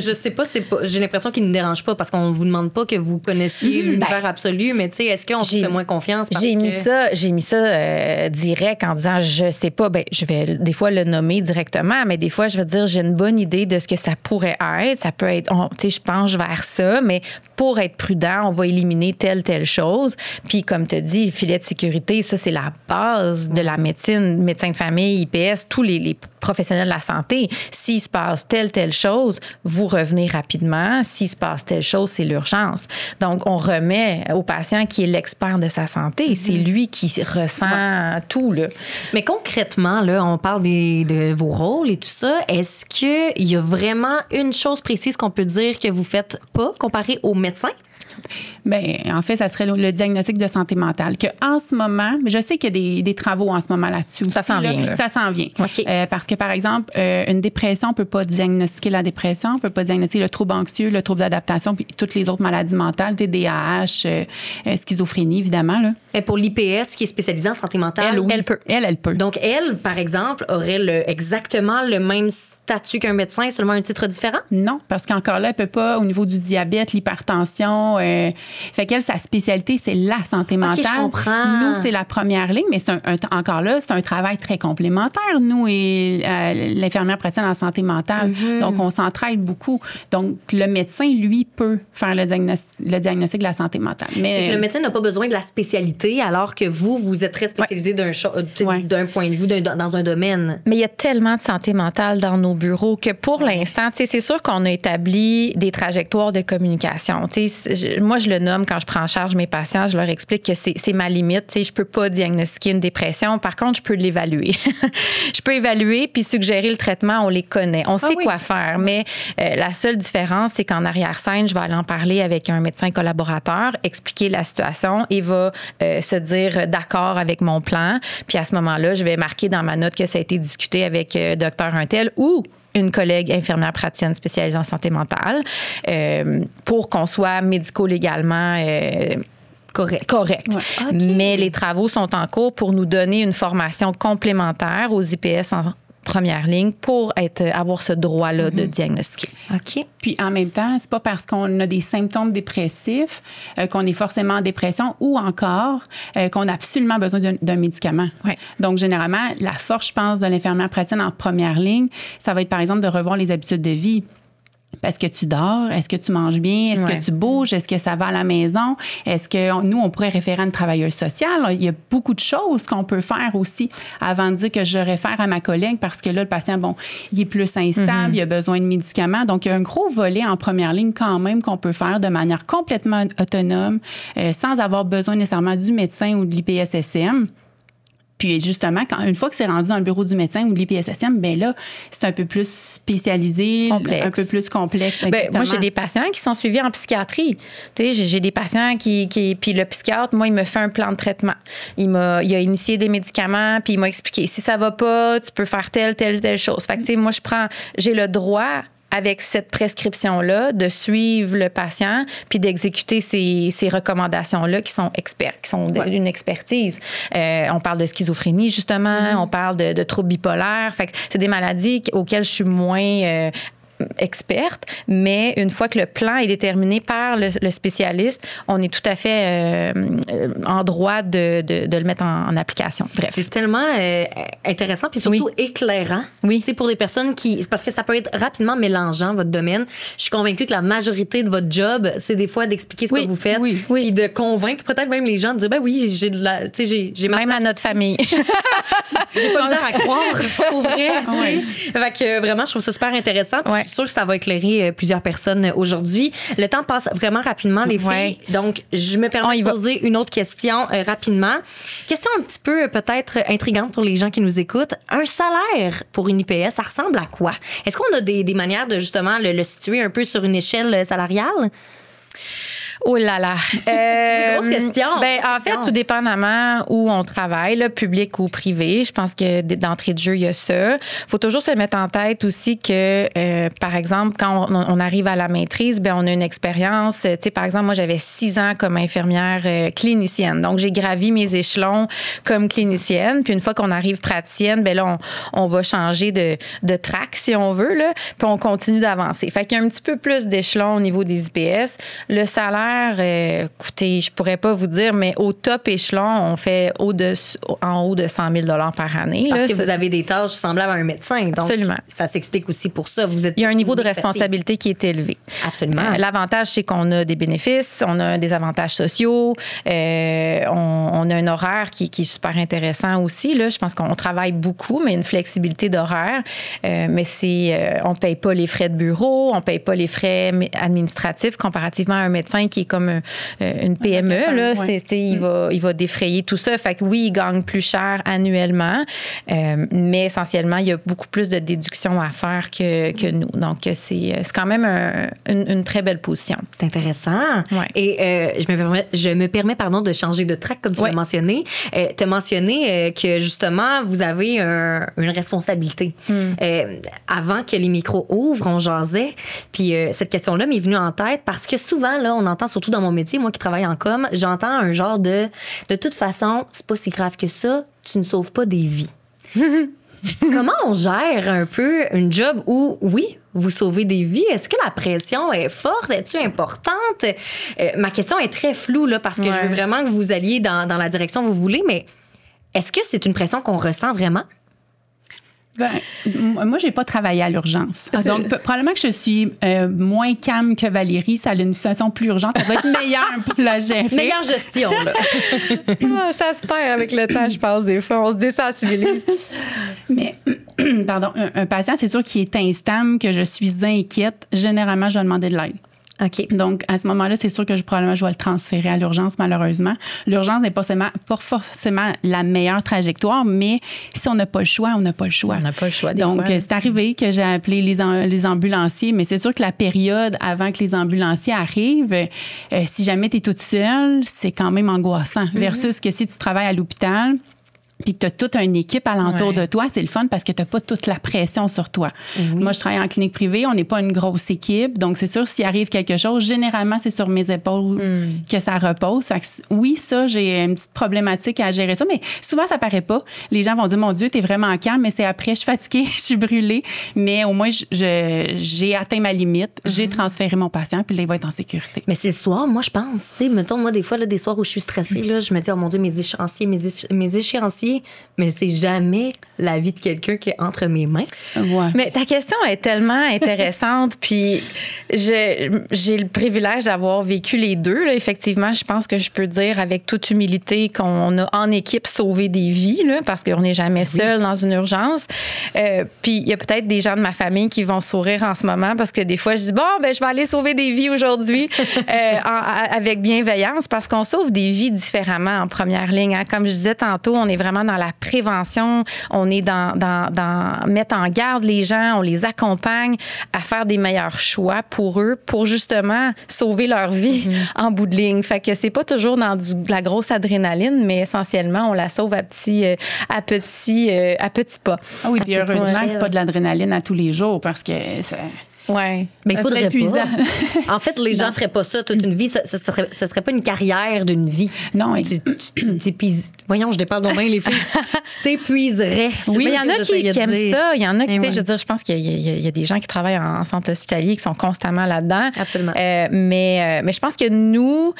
je sais pas, j'ai l'impression qu'ils ne dérangent pas parce qu'on vous demande pas que vous connaissiez l'univers absolu, mais tu sais, est-ce qu'on vous fait moins confiance parce j'ai mis ça direct en disant je sais pas. Ben je vais des fois le nommer directement, mais des fois je vais dire j'ai une bonne idée de ce que ça pourrait être. Ça peut être, tu sais, je penche vers ça, mais pour être prudent, on va éliminer telle chose. Puis comme tu dis, filet de sécurité, ça c'est la base de la médecine. Médecin de famille, IPS, tous les professionnels de la santé. S'il se passe telle chose, vous revenez rapidement. S'il se passe telle chose, c'est l'urgence. Donc, on remet au patient qui est l'expert de sa santé. C'est lui qui ressent tout, là. Mais concrètement, là, on parle de vos rôles et tout ça. Est-ce qu'il y a vraiment une chose précise qu'on peut dire que vous faites pas comparé aux médecins? Bien, en fait, ça serait le diagnostic de santé mentale. Que en ce moment, je sais qu'il y a des travaux en ce moment là-dessus. Ça s'en vient. Là. Ça s'en vient. Okay. Parce que, par exemple, une dépression, on ne peut pas diagnostiquer la dépression, on ne peut pas diagnostiquer le trouble anxieux, le trouble d'adaptation, puis toutes les autres maladies mentales, TDAH, schizophrénie, évidemment. Là. Et pour l'IPS, qui est spécialisée en santé mentale, elle peut. Donc, elle, par exemple, aurait exactement le même statut qu'un médecin, seulement un titre différent? Non, parce qu'encore là, elle ne peut pas, au niveau du diabète, l'hypertension... fait qu'elle, sa spécialité, c'est la santé mentale. Okay, je comprends. Nous, c'est la première ligne, mais encore là, c'est un travail très complémentaire, nous et l'infirmière praticienne en santé mentale. Donc, on s'entraide beaucoup. Donc, le médecin, lui, peut faire le diagnostic de la santé mentale. Mais c'est que le médecin n'a pas besoin de la spécialité, alors que vous êtes très spécialisé d'un point de vue, dans un domaine. Mais il y a tellement de santé mentale dans nos bureaux que pour l'instant, c'est sûr qu'on a établi des trajectoires de communication. Moi, je le nomme quand je prends en charge mes patients, je leur explique que c'est ma limite. Je peux pas diagnostiquer une dépression. Par contre, je peux l'évaluer. Je peux évaluer puis suggérer le traitement. On les connaît. On sait quoi faire. Mais la seule différence, c'est qu'en arrière-scène, je vais aller en parler avec un médecin collaborateur, expliquer la situation et va se dire d'accord avec mon plan. Puis à ce moment-là, je vais marquer dans ma note que ça a été discuté avec docteur Untel ou une collègue infirmière praticienne spécialisée en santé mentale pour qu'on soit médico-légalement correct. Ouais. Okay. Mais les travaux sont en cours pour nous donner une formation complémentaire aux IPS en première ligne pour avoir ce droit-là de diagnostiquer. OK. Puis en même temps, c'est pas parce qu'on a des symptômes dépressifs qu'on est forcément en dépression ou encore qu'on a absolument besoin d'un médicament. Ouais. Donc, généralement, la force, je pense, de l'infirmière praticienne en première ligne, ça va être, par exemple, de revoir les habitudes de vie. Est-ce que tu dors? Est-ce que tu manges bien? Est-ce que tu bouges? Est-ce que ça va à la maison? Est-ce que nous, on pourrait référer à une travailleuse sociale? Il y a beaucoup de choses qu'on peut faire aussi avant de dire que je réfère à ma collègue parce que là, le patient, bon, il est plus instable, il a besoin de médicaments. Donc, il y a un gros volet en première ligne quand même qu'on peut faire de manière complètement autonome sans avoir besoin nécessairement du médecin ou de l'IPSSM. Puis justement, une fois que c'est rendu dans le bureau du médecin ou de l'IPSSM, bien là, c'est un peu plus spécialisé, un peu plus complexe. Bien, moi, j'ai des patients qui sont suivis en psychiatrie. Tu sais, j'ai des patients qui... Puis le psychiatre, moi, il me fait un plan de traitement. Il a initié des médicaments, puis il m'a expliqué, si ça va pas, tu peux faire telle chose. Fait que, tu sais, moi, j'ai le droit avec cette prescription-là, de suivre le patient puis d'exécuter ces recommandations-là qui sont d'une expertise. On parle de schizophrénie, justement. On parle de troubles bipolaires. Fait que c'est des maladies auxquelles je suis moins experte, mais une fois que le plan est déterminé par le spécialiste, on est tout à fait en droit de le mettre en application. Bref. C'est tellement intéressant puis surtout éclairant. Oui. Tu sais, pour des personnes parce que ça peut être rapidement mélangeant, votre domaine. Je suis convaincue que la majorité de votre job, c'est des fois d'expliquer ce que vous faites puis de convaincre peut-être même les gens de dire, ben oui, j'ai de la... Tu sais, j'ai même à notre famille. J'ai pas misère à croire, pour vrai. Fait que vraiment, je trouve ça super intéressant. Je suis sûre que ça va éclairer plusieurs personnes aujourd'hui. Le temps passe vraiment rapidement, les filles. Donc, je me permets de poser une autre question rapidement. Question un petit peu peut-être intrigante pour les gens qui nous écoutent. Un salaire pour une IPS, ça ressemble à quoi? Est-ce qu'on a des manières de justement le situer un peu sur une échelle salariale? Oh là là. Grosse question. En fait, tout dépendamment où on travaille, là, public ou privé, je pense que d'entrée de jeu, il y a ça. Il faut toujours se mettre en tête aussi que, par exemple, quand on arrive à la maîtrise, on a une expérience. Tu sais, par exemple, moi, j'avais 6 ans comme infirmière clinicienne. Donc, j'ai gravi mes échelons comme clinicienne. Puis une fois qu'on arrive praticienne, là, on va changer de track, si on veut, là, puis on continue d'avancer. Fait qu'il y a un petit peu plus d'échelons au niveau des IPS. Le salaire, écoutez, je pourrais pas vous dire, mais au top échelon, on fait en haut de 100 000 $ par année. Parce que vous avez des tâches semblables à un médecin. Donc, absolument. Ça s'explique aussi pour ça. Il y a un niveau de responsabilité qui est élevé. Absolument. L'avantage, c'est qu'on a des bénéfices, on a des avantages sociaux, on a un horaire qui est super intéressant aussi. Là. Je pense qu'on travaille beaucoup, mais une flexibilité d'horaire. Mais on paye pas les frais de bureau, on paye pas les frais administratifs comparativement à un médecin qui est comme une PME, là, il va défrayer tout ça. Fait que oui, il gagne plus cher annuellement, mais essentiellement, il y a beaucoup plus de déductions à faire que nous. Donc, c'est quand même une très belle position. C'est intéressant. Ouais. Et je me permets de changer de track, comme tu l'as mentionné. Tu as mentionné que, justement, vous avez une responsabilité. Avant que les micros ouvrent, on jasait. Puis cette question-là m'est venue en tête parce que souvent, là, on entend, surtout dans mon métier, moi qui travaille en com, j'entends un genre de toute façon, c'est pas si grave que ça, tu ne sauves pas des vies. Comment on gère un peu une job où, oui, vous sauvez des vies? Est-ce que la pression est forte? Est-tu importante? Ma question est très floue, là, parce que je veux vraiment que vous alliez dans la direction que vous voulez, mais est-ce que c'est une pression qu'on ressent vraiment? Moi, j'ai pas travaillé à l'urgence. Donc, probablement que je suis moins calme que Valérie. Ça a une situation plus urgente. Elle va être meilleure pour la gérer. Meilleure gestion, là. Ça se perd avec le temps, je pense, des fois. On se désensibilise. Mais, pardon, un patient, c'est sûr qu'il est instable, que je suis inquiète. Généralement, je vais demander de l'aide. OK. Donc, à ce moment-là, c'est sûr que probablement, je vais le transférer à l'urgence, malheureusement. L'urgence n'est pas forcément la meilleure trajectoire, mais si on n'a pas le choix, on n'a pas le choix. On n'a pas le choix. Donc, c'est arrivé que j'ai appelé les ambulanciers, mais c'est sûr que la période avant que les ambulanciers arrivent, si jamais tu es toute seule, c'est quand même angoissant. Versus que si tu travailles à l'hôpital, puis que tu as toute une équipe alentour de toi, c'est le fun parce que tu n'as pas toute la pression sur toi. Moi, je travaille en clinique privée, on n'est pas une grosse équipe, donc c'est sûr, s'il arrive quelque chose, généralement, c'est sur mes épaules que ça repose. Fait que, oui, ça, j'ai une petite problématique à gérer ça, mais souvent, ça paraît pas. Les gens vont dire, mon Dieu, t'es vraiment calme, mais c'est après, je suis fatiguée, je suis brûlée, mais au moins, j'ai atteint ma limite, j'ai transféré mon patient, puis là, il va être en sécurité. Mais c'est le soir, moi, je pense. Tu sais, mettons, moi, des fois, là, des soirs où je suis stressée, là, je me dis, oh mon Dieu, mes échéanciers, mais c'est jamais la vie de quelqu'un qui est entre mes mains. Ouais. Mais ta question est tellement intéressante, puis j'ai le privilège d'avoir vécu les deux. Là. Effectivement, je pense que je peux dire avec toute humilité qu'on a en équipe sauvé des vies, là, parce qu'on n'est jamais seul dans une urgence. Puis il y a peut-être des gens de ma famille qui vont sourire en ce moment parce que des fois, je dis, bon, ben je vais aller sauver des vies aujourd'hui avec bienveillance parce qu'on sauve des vies différemment en première ligne. Hein. Comme je disais tantôt, on est vraiment dans la prévention, on est dans mettre en garde les gens, on les accompagne à faire des meilleurs choix pour eux, pour justement sauver leur vie en bout de ligne. Fait que c'est pas toujours dans de la grosse adrénaline, mais essentiellement, on la sauve à petits pas. Ah oui, puis heureusement que c'est pas de l'adrénaline à tous les jours parce que ça... Ouais. Mais il faudrait épuisant. pas. En fait, les gens feraient pas ça toute une vie. Ça serait pas une carrière d'une vie. Non. Tu t'épuises. Voyons, je déparle donc bien les filles. Tu t'épuiserais. Oui, il y en a qui aiment ça. Il y en a qui, je veux dire, je pense qu'il y a des gens qui travaillent en centre hospitalier qui sont constamment là-dedans. Absolument. Mais je pense que nous,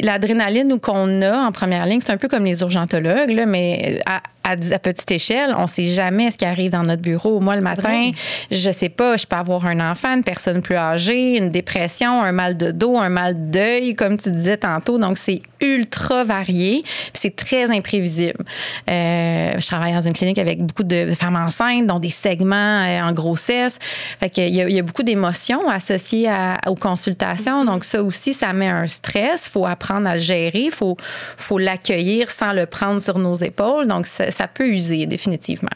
l'adrénaline qu'on a en première ligne, c'est un peu comme les urgentologues, là, mais à petite échelle, on sait jamais ce qui arrive dans notre bureau. Moi, le matin, je sais pas, je peux avoir un enfant, une personne plus âgée, une dépression, un mal de dos, un mal d'œil, comme tu disais tantôt. Donc, c'est ultra varié. Puis c'est très imprévisible. Je travaille dans une clinique avec beaucoup de femmes enceintes, dont des segments en grossesse. Fait qu'il y a beaucoup d'émotions associées aux consultations. Donc, ça aussi, ça met un stress. Il faut apprendre à le gérer. Il faut l'accueillir sans le prendre sur nos épaules. Donc, ça peut user définitivement.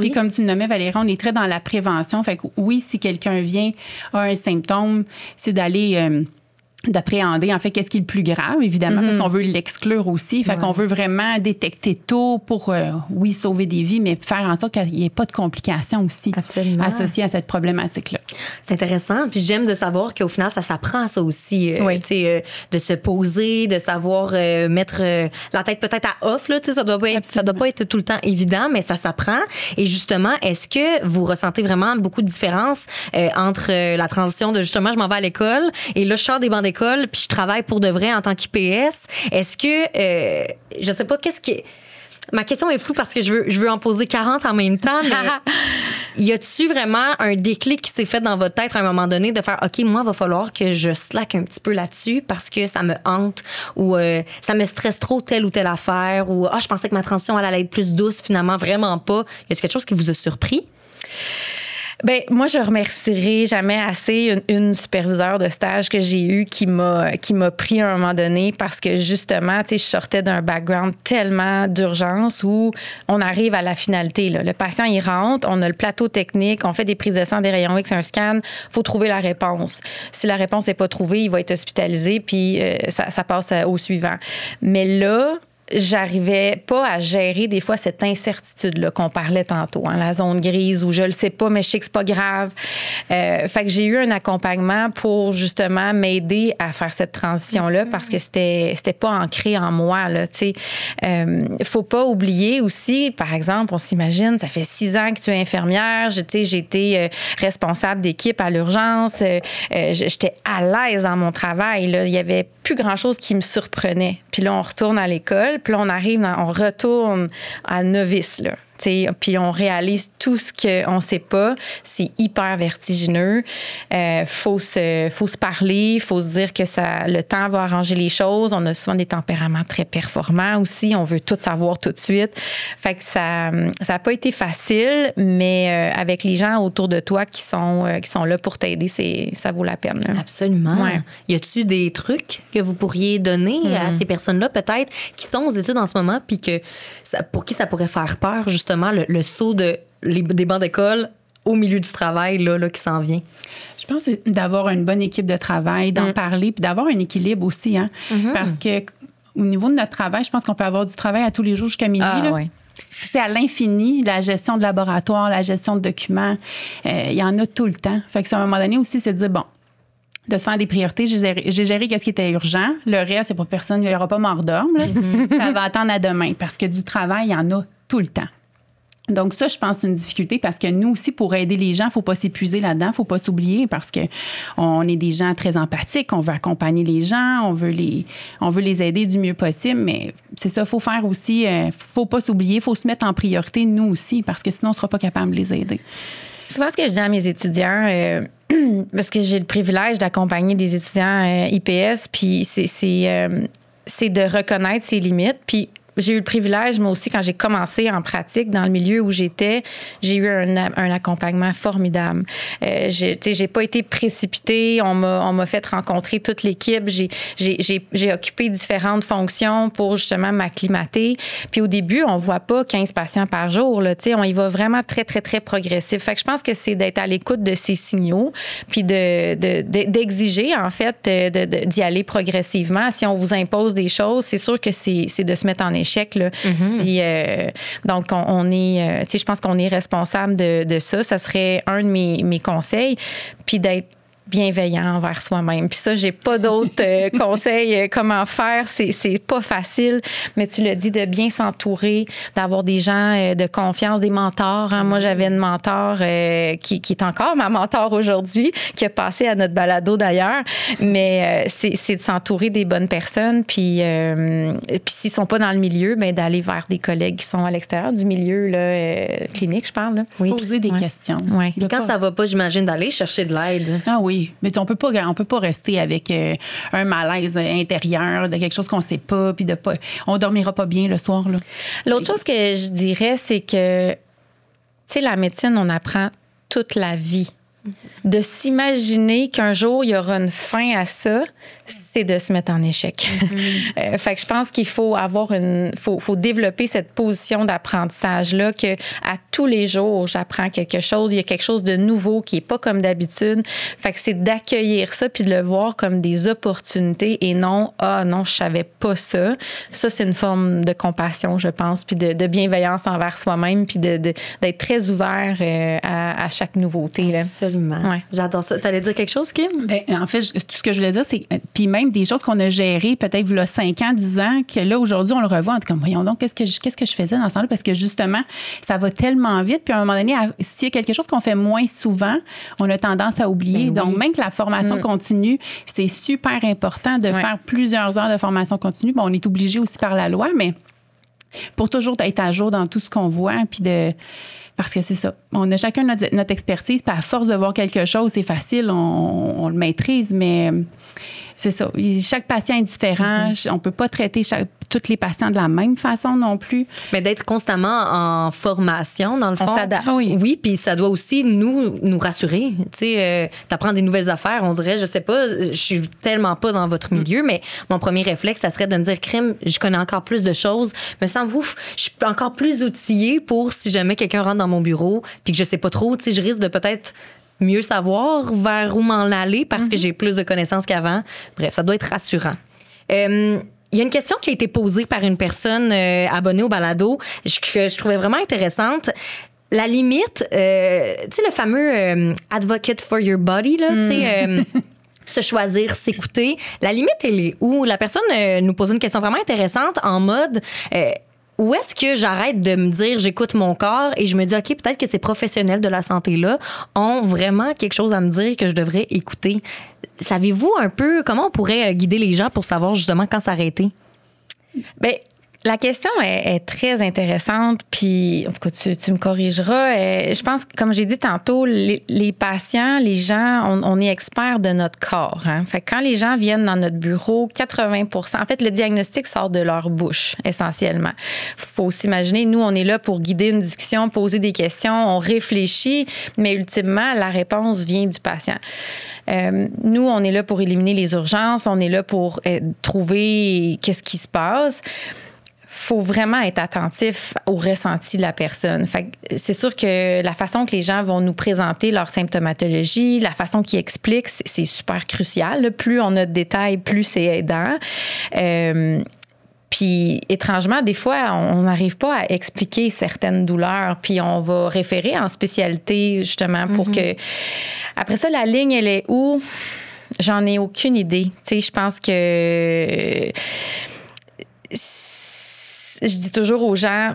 Puis comme tu le nommais, Valérie, on est très dans la prévention. Fait que oui, si quelqu'un vient, a un symptôme, c'est d'aller... d'appréhender, en fait, qu'est-ce qui est le plus grave, évidemment, parce qu'on veut l'exclure aussi. Fait qu'on veut vraiment détecter tôt pour, oui, sauver des vies, mais faire en sorte qu'il n'y ait pas de complications aussi associées à cette problématique-là. C'est intéressant. Puis j'aime de savoir qu'au final, ça s'apprend, ça aussi. De se poser, de savoir mettre la tête peut-être à off. Là, ça doit pas être tout le temps évident, mais ça s'apprend. Et justement, est-ce que vous ressentez vraiment beaucoup de différence entre la transition de, justement, je m'en vais à l'école et là, je sors des bancs d'école puis je travaille pour de vrai en tant qu'IPS. Est-ce que, je sais pas, ma question est floue parce que je veux en poser 40 en même temps, mais y a-tu vraiment un déclic qui s'est fait dans votre tête à un moment donné de faire, OK, moi, il va falloir que je slack un petit peu là-dessus parce que ça me hante ou ça me stresse trop telle ou telle affaire ou, je pensais que ma transition allait être plus douce, finalement, vraiment pas. Y a-t-il quelque chose qui vous a surpris? Ben moi, je remercierai jamais assez une superviseure de stage que j'ai eue qui m'a pris à un moment donné parce que justement, tu sais, je sortais d'un background tellement d'urgence où on arrive à la finalité. Là. Le patient, il rentre, on a le plateau technique, on fait des prises de sang, des rayons X, un scan, faut trouver la réponse. Si la réponse n'est pas trouvée, il va être hospitalisé puis ça passe au suivant. Mais là, j'arrivais pas à gérer des fois cette incertitude-là qu'on parlait tantôt, hein, la zone grise où je le sais pas, mais je sais que c'est pas grave. Fait que j'ai eu un accompagnement pour justement m'aider à faire cette transition-là parce que c'était pas ancré en moi, là, tu sais. Faut pas oublier aussi, par exemple, on s'imagine, ça fait 6 ans que tu es infirmière, j'ai été responsable d'équipe à l'urgence, j'étais à l'aise dans mon travail, là. Il y avait plus grand-chose qui me surprenait. Puis là, on retourne à l'école, puis là, on retourne à novice, là. Puis on réalise tout ce qu'on ne sait pas. C'est hyper vertigineux. Faut se parler. Il faut se dire que le temps va arranger les choses. On a souvent des tempéraments très performants aussi. On veut tout savoir tout de suite. Fait que ça n'a pas été facile, mais avec les gens autour de toi qui sont là pour t'aider, ça vaut la peine. Là. Absolument. Ouais. Y a-tu des trucs que vous pourriez donner à ces personnes-là, peut-être, qui sont aux études en ce moment, puis pour qui ça pourrait faire peur, justement, le saut des bancs d'école au milieu du travail là, qui s'en vient? Je pense que c'est d'avoir une bonne équipe de travail, d'en parler, puis d'avoir un équilibre aussi. Hein? Parce que au niveau de notre travail, je pense qu'on peut avoir du travail à tous les jours jusqu'à minuit. Ouais. C'est à l'infini, la gestion de laboratoire, la gestion de documents. Il y en a tout le temps. Fait que, à un moment donné aussi, c'est de dire, bon, de se faire des priorités. J'ai géré qu'est-ce qui était urgent. Le reste, c'est pour personne. Il n'y aura pas mort d'homme. Ça va attendre à demain parce que du travail, il y en a tout le temps. Donc ça, je pense, c'est une difficulté parce que nous aussi, pour aider les gens, il ne faut pas s'épuiser là-dedans, il ne faut pas s'oublier parce qu'on est des gens très empathiques, on veut accompagner les gens, on veut les aider du mieux possible, mais c'est ça, il faut faire aussi, il ne faut pas s'oublier, il faut se mettre en priorité, nous aussi, parce que sinon, on ne sera pas capable de les aider. Souvent, ce que je dis à mes étudiants, parce que j'ai le privilège d'accompagner des étudiants IPS, puis c'est de reconnaître ses limites, puis j'ai eu le privilège, moi aussi, quand j'ai commencé en pratique dans le milieu où j'étais, j'ai eu un accompagnement formidable. J'ai pas été précipitée. On m'a fait rencontrer toute l'équipe. J'ai occupé différentes fonctions pour justement m'acclimater. Puis au début, on voit pas 15 patients par jour. Là, on y va vraiment très, très, très progressif. Fait que je pense que c'est d'être à l'écoute de ces signaux puis d'exiger, en fait, d'y aller progressivement. Si on vous impose des choses, c'est sûr que c'est de se mettre en échec. Là. Donc, on est, je pense qu'on est responsable de ça. Ça serait un de mes conseils. Puis d'être bienveillant envers soi-même. Puis ça, j'ai pas d'autres conseils comment faire. C'est pas facile, mais tu l'as dit, de bien s'entourer, d'avoir des gens de confiance, des mentors. Hein. Moi, j'avais une mentor qui est encore ma mentor aujourd'hui, qui a passé à notre balado d'ailleurs, mais c'est de s'entourer des bonnes personnes. Puis s'ils sont pas dans le milieu, ben d'aller vers des collègues qui sont à l'extérieur du milieu là, clinique, je parle. Là. Oui. Poser des questions. Ouais. Et quand ça va pas, j'imagine, d'aller chercher de l'aide. Ah oui. Mais on peut pas rester avec un malaise intérieur de quelque chose qu'on sait pas, puis on dormira pas bien le soir. Là. L'autre chose que je dirais, c'est que, tu sais, la médecine, on apprend toute la vie. De s'imaginer qu'un jour, il y aura une fin à ça, c'est de se mettre en échec. Fait que je pense qu'il faut avoir faut développer cette position d'apprentissage-là que à tous les jours, j'apprends quelque chose. Il y a quelque chose de nouveau qui est pas comme d'habitude. Fait que c'est d'accueillir ça puis de le voir comme des opportunités et non, non, je savais pas ça. Ça, c'est une forme de compassion, je pense, puis de bienveillance envers soi-même puis d'être très ouvert à chaque nouveauté. Là. Absolument. Ouais. J'adore ça. T'allais dire quelque chose, Kim? Ben, en fait, tout ce que je voulais dire, c'est puis même des choses qu'on a gérées peut-être il y a 5 ans, 10 ans, que là, aujourd'hui, on le revoit. En tout cas, voyons donc, qu'est-ce que je faisais dans ce temps-là? Parce que justement, ça va tellement vite. Puis à un moment donné, s'il y a quelque chose qu'on fait moins souvent, on a tendance à oublier. Ben oui. Donc, même que la formation continue, c'est super important de faire plusieurs heures de formation continue. Bon, on est obligé aussi par la loi, mais pour toujours être à jour dans tout ce qu'on voit, puis parce que c'est ça. On a chacun notre expertise, puis à force de voir quelque chose, c'est facile, on le maîtrise, mais c'est ça. Chaque patient est différent. On peut pas traiter tous les patients de la même façon non plus. Mais d'être constamment en formation, dans le fond. On s'adapte. Oui, puis ça doit aussi nous rassurer. Tu sais, t'apprends des nouvelles affaires, on dirait, je sais pas, je suis tellement pas dans votre milieu, mais mon premier réflexe, ça serait de me dire, crime, je connais encore plus de choses. Me semble, ouf, je suis encore plus outillée pour si jamais quelqu'un rentre dans mon bureau puis que je sais pas trop, tu sais, je risque de peut-être mieux savoir vers où m'en aller parce que j'ai plus de connaissances qu'avant. Bref, ça doit être rassurant. Il y a une question qui a été posée par une personne abonnée au balado que je trouvais vraiment intéressante. La limite, tu sais, le fameux advocate for your body, là, tu sais... se choisir, s'écouter. La limite, elle est où? La personne nous pose une question vraiment intéressante en mode... où est-ce que j'arrête de me dire j'écoute mon corps et je me dis OK, peut-être que ces professionnels de la santé-là ont vraiment quelque chose à me dire que je devrais écouter. Savez-vous un peu comment on pourrait guider les gens pour savoir justement quand s'arrêter? Bien, la question est très intéressante, puis en tout cas, tu me corrigeras. Je pense que, comme j'ai dit tantôt, les patients, les gens, on est experts de notre corps. Hein? Fait que quand les gens viennent dans notre bureau, 80%, en fait, le diagnostic sort de leur bouche, essentiellement. Faut s'imaginer, nous, on est là pour guider une discussion, poser des questions, on réfléchit, mais ultimement, la réponse vient du patient. Nous, on est là pour éliminer les urgences, on est là pour trouver qu'est-ce qui se passe. Faut vraiment être attentif au ressenti de la personne. Fait que c'est sûr que la façon que les gens vont nous présenter leur symptomatologie, la façon qu'ils expliquent, c'est super crucial. Plus on a de détails, plus c'est aidant. Puis, étrangement, des fois, on n'arrive pas à expliquer certaines douleurs, puis on va référer en spécialité, justement, pour que... Après ça, la ligne, elle est où? J'en ai aucune idée. Tu sais, je pense que... Je dis toujours aux gens,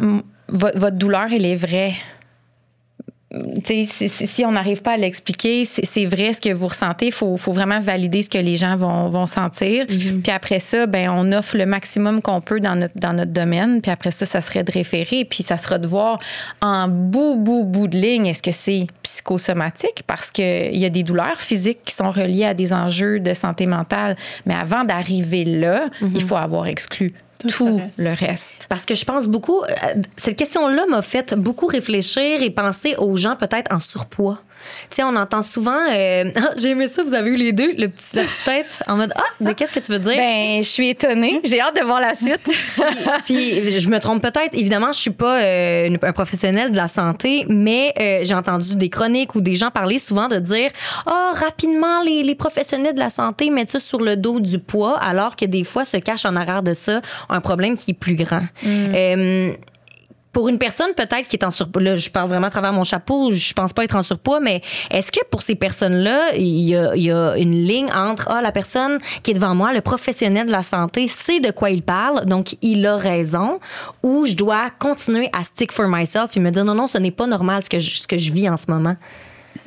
votre douleur, elle est vraie. Si on n'arrive pas à l'expliquer, c'est vrai ce que vous ressentez. Il faut vraiment valider ce que les gens vont sentir. Puis après ça, ben on offre le maximum qu'on peut dans notre domaine. Puis après ça, ça serait de référer. Puis ça sera de voir en bout de ligne, est-ce que c'est psychosomatique? Parce qu'il y a des douleurs physiques qui sont reliées à des enjeux de santé mentale. Mais avant d'arriver là, il faut avoir exclu tout le reste. Parce que je pense beaucoup, cette question-là m'a fait beaucoup réfléchir et penser aux gens peut-être en surpoids. Tu sais, on entend souvent, j'ai aimé ça, vous avez eu les deux, la petite tête en mode, mais qu'est-ce que tu veux dire? Ben, je suis étonnée. J'ai hâte de voir la suite. puis, je me trompe peut-être. Évidemment, je suis pas un professionnel de la santé, mais j'ai entendu des chroniques ou des gens parler souvent de dire, rapidement, les professionnels de la santé mettent ça sur le dos du poids, alors que des fois se cache en arrière de ça un problème qui est plus grand. Pour une personne peut-être qui est en surpoids, là, je parle vraiment à travers mon chapeau, je pense pas être en surpoids, mais est-ce que pour ces personnes-là, il y a une ligne entre la personne qui est devant moi, le professionnel de la santé, sait de quoi il parle, donc il a raison, ou je dois continuer à stick for myself puis me dire non, ce n'est pas normal ce que je vis en ce moment?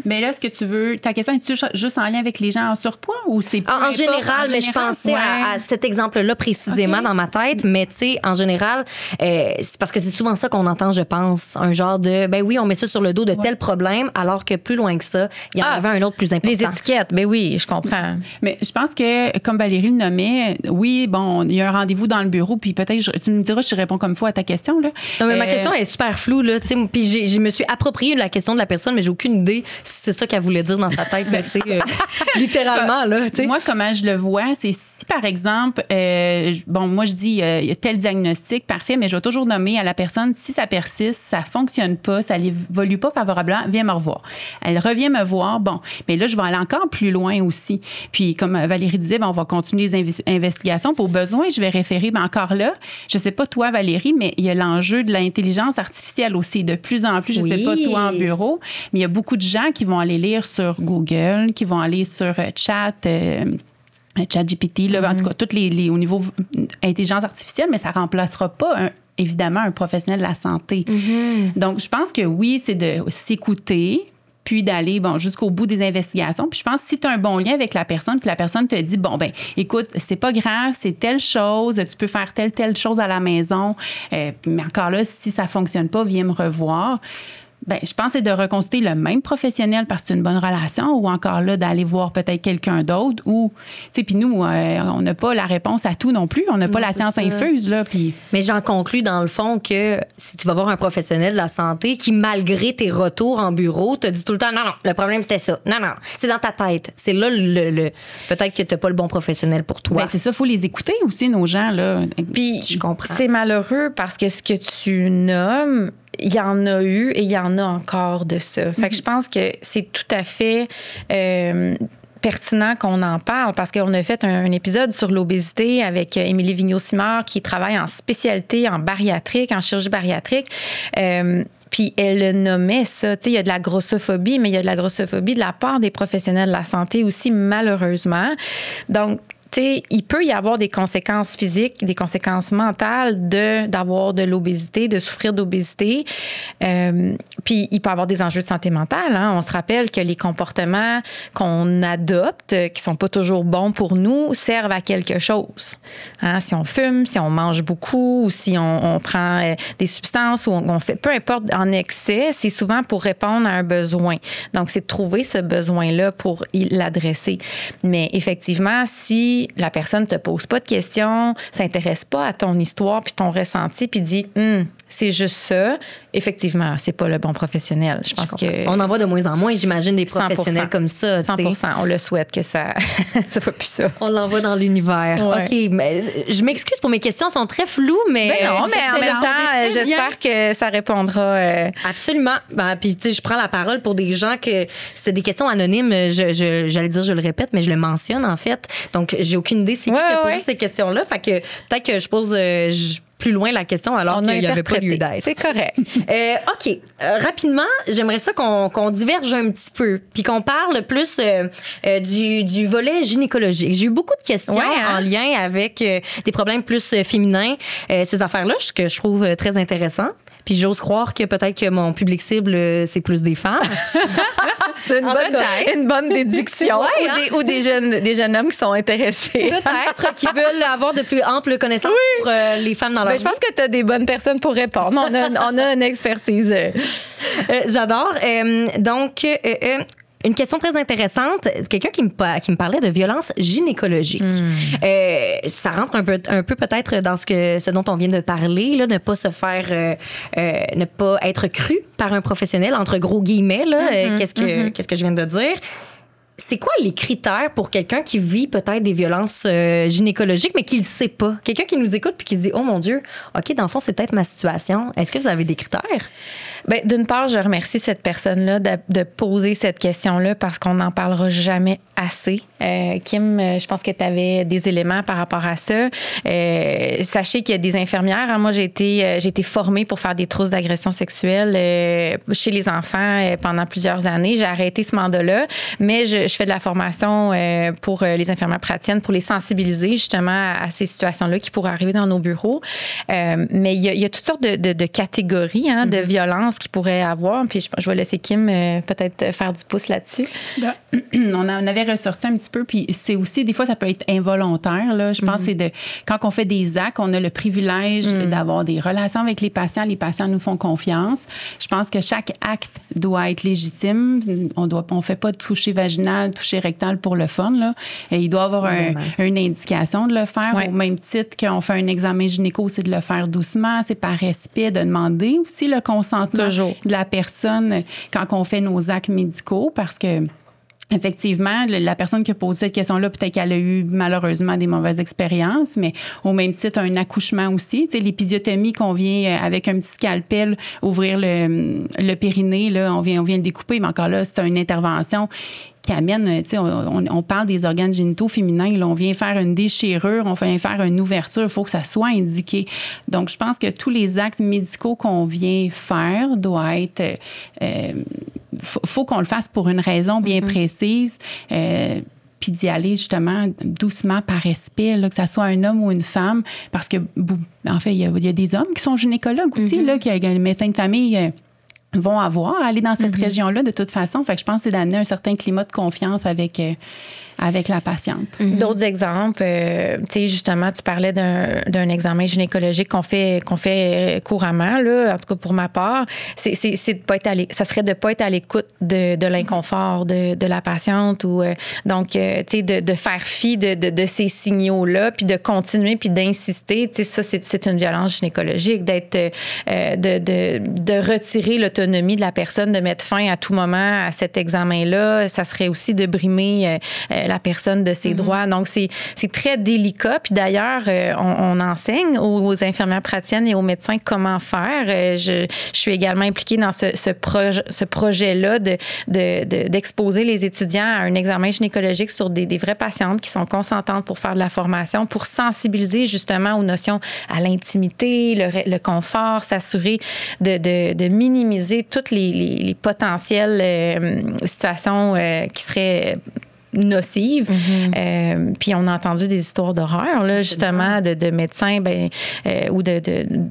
Mais là, est-ce que tu veux... Ta question est-tu juste en lien avec les gens en surpoids ou c'est... En général, mais je pensais à cet exemple-là précisément dans ma tête, mais tu sais, en général, c'est parce que c'est souvent ça qu'on entend, je pense. Un genre de, ben oui, on met ça sur le dos de tel problème, alors que plus loin que ça, il y en avait un autre plus important. Les étiquettes, ben oui, je comprends. Mais je pense que, comme Valérie le nommait, oui, bon, il y a un rendez-vous dans le bureau, puis peut-être, tu me diras, je réponds comme fois à ta question, là. Non, mais ma question est super floue, là, tu sais, puis je me suis approprié la question de la personne, mais j'ai aucune idée si c'est ça qu'elle voulait dire dans sa tête, tu sais, littéralement, là, tu sais. Moi, comment je le vois, c'est si, par exemple, moi, je dis, il y a tel diagnostic, parfait, mais je vais toujours nommer à la personne, si ça persiste, ça fonctionne pas, ça n'évolue pas favorablement, viens me revoir. Elle revient me voir, bon, mais là, je vais aller encore plus loin aussi. Puis, comme Valérie disait, on va continuer les investigations. Pour besoin, je vais référer, mais encore là, je sais pas toi, Valérie, mais il y a l'enjeu de l'intelligence artificielle aussi, de plus en plus, je sais pas toi en bureau, mais il y a beaucoup de gens qui vont aller lire sur Google, qui vont aller sur ChatGPT, là, en tout cas, tous les au niveau intelligence artificielle, mais ça remplacera pas évidemment un professionnel de la santé. Donc, je pense que oui, c'est de s'écouter, puis d'aller jusqu'au bout des investigations. Puis je pense que si tu as un bon lien avec la personne, puis la personne te dit, écoute, c'est pas grave, c'est telle chose, tu peux faire telle chose à la maison, mais encore là, si ça fonctionne pas, viens me revoir. Je pense que c'est de reconsulter le même professionnel parce que c'est une bonne relation, ou encore là, d'aller voir peut-être quelqu'un d'autre, ou, tu sais, puis nous, on n'a pas la réponse à tout non plus, on n'a pas la science infuse, là. Puis... Mais j'en conclus dans le fond que si tu vas voir un professionnel de la santé qui, malgré tes retours en bureau, te dit tout le temps, non, le problème c'était ça. Non, c'est dans ta tête. C'est là peut-être que tu n'as pas le bon professionnel pour toi. C'est ça, il faut les écouter aussi, nos gens, là. Puis, je comprends. C'est malheureux parce que ce que tu nommes, il y en a eu et il y en a encore de ça. Fait que je pense que c'est tout à fait pertinent qu'on en parle parce qu'on a fait un épisode sur l'obésité avec Émilie Vigneault-Simard qui travaille en spécialité en bariatrique, en chirurgie bariatrique. Puis elle nommait ça. Tu sais, il y a de la grossophobie, mais il y a de la grossophobie de la part des professionnels de la santé aussi, malheureusement. Donc, il peut y avoir des conséquences physiques, des conséquences mentales d'avoir de l'obésité, de souffrir d'obésité. Puis il peut y avoir des enjeux de santé mentale. Hein. On se rappelle que les comportements qu'on adopte, qui sont pas toujours bons pour nous, servent à quelque chose. Hein. Si on fume, si on mange beaucoup, ou si on prend des substances, ou on fait, peu importe, en excès, c'est souvent pour répondre à un besoin. Donc, c'est de trouver ce besoin-là pour l'adresser. Mais effectivement, si la personne te pose pas de questions, s'intéresse pas à ton histoire puis ton ressenti puis dit c'est juste ça, effectivement, c'est pas le bon professionnel. Je pense que... On en voit de moins en moins, j'imagine, des professionnels 100%. comme ça. 100%. On le souhaite que ça soit plus ça. On l'envoie dans l'univers. Ouais. OK, mais je m'excuse pour mes questions, sont très floues, mais... Non, mais en même temps, j'espère que ça répondra... Absolument. Puis, tu sais, je prends la parole pour des gens que c'était des questions anonymes. J'allais dire, je le répète, mais je le mentionne, en fait. Donc, j'ai aucune idée c'est qui a posé ces questions-là. Fait que peut-être que je pose... plus loin la question alors qu'il n'y avait pas lieu d'être. C'est correct. OK. Rapidement, j'aimerais ça qu'on diverge un petit peu puis qu'on parle plus du volet gynécologique. J'ai eu beaucoup de questions en lien avec des problèmes plus féminins. Ces affaires-là, que je trouve très intéressant. Puis j'ose croire que peut-être que mon public cible, c'est plus des femmes. C'est une bonne déduction. Ou des jeunes hommes qui sont intéressés. Peut-être, qui veulent avoir de plus amples connaissances pour les femmes dans leur vie. Je pense que tu as des bonnes personnes pour répondre. On a une expertise. J'adore. Donc, une question très intéressante. Quelqu'un qui me parlait de violence gynécologique. Ça rentre un peu peut-être dans ce dont on vient de parler, là, ne pas se faire, ne pas être cru par un professionnel, entre gros guillemets. Là, qu'est-ce que je viens de dire? C'est quoi les critères pour quelqu'un qui vit peut-être des violences gynécologiques, mais qui ne le sait pas? Quelqu'un qui nous écoute puis qui se dit « Oh mon Dieu, OK, dans le fond, c'est peut-être ma situation. » Est-ce que vous avez des critères? Bien, d'une part, je remercie cette personne-là de poser cette question-là parce qu'on n'en parlera jamais assez. Kim, je pense que tu avais des éléments par rapport à ça. Sachez qu'il y a des infirmières. Hein, moi, j'ai été formée pour faire des trousses d'agression sexuelle chez les enfants pendant plusieurs années. J'ai arrêté ce mandat-là, mais je fais de la formation pour les infirmières praticiennes pour les sensibiliser justement à ces situations-là qui pourraient arriver dans nos bureaux. Mais il y a toutes sortes de catégories de violences qu'il pourrait avoir. Puis je vais laisser Kim peut-être faire du pouce là-dessus. On avait ressorti un petit peu, puis c'est aussi, des fois, ça peut être involontaire. Là. Je pense que c'est quand on fait des actes, on a le privilège d'avoir des relations avec les patients nous font confiance. Je pense que chaque acte doit être légitime. On fait pas de toucher vaginal, toucher rectal pour le fun. Là. Et il doit avoir une indication de le faire. Au même titre qu'on fait un examen gynéco, c'est de le faire doucement, c'est par respect, de demander aussi le consentement de la personne quand on fait nos actes médicaux, parce que effectivement, la personne qui a posé cette question-là, peut-être qu'elle a eu malheureusement des mauvaises expériences, mais au même titre, un accouchement aussi. Tu sais, l'épisiotomie qu'on vient avec un petit scalpel ouvrir le périnée, là, on vient le découper, mais encore là, c'est une intervention qui amène, tu sais, on parle des organes génitaux féminins, là, on vient faire une déchirure, on vient faire une ouverture, il faut que ça soit indiqué. Donc, je pense que tous les actes médicaux qu'on vient faire doivent être... faut qu'on le fasse pour une raison bien précise, puis d'y aller justement doucement par respect, là, que ça soit un homme ou une femme, parce que, en fait, il y a des hommes qui sont gynécologues aussi, là, qui les médecins de famille... vont aller dans cette région-là de toute façon. Fait que je pense que c'est d'amener un certain climat de confiance avec la patiente. D'autres exemples, tu sais, justement, tu parlais d'un examen gynécologique qu'on fait couramment, là, en tout cas pour ma part, c'est de pas être ça serait de pas être à l'écoute de l'inconfort de la patiente ou donc, tu sais, de faire fi de ces signaux-là, puis de continuer, puis d'insister. Tu sais, ça, c'est une violence gynécologique, de retirer l'autonomie de la personne, de mettre fin à tout moment à cet examen-là. Ça serait aussi de brimer la personne de ses droits. Donc, c'est très délicat. Puis d'ailleurs, on enseigne aux infirmières praticiennes et aux médecins comment faire. Je suis également impliquée dans ce projet-là d'exposer les étudiants à un examen gynécologique sur des vraies patientes qui sont consentantes pour faire de la formation, pour sensibiliser justement aux notions à l'intimité, le confort, s'assurer de minimiser toutes les potentielles situations qui seraient nocives. Puis on a entendu des histoires d'horreur, là, justement, de médecins ou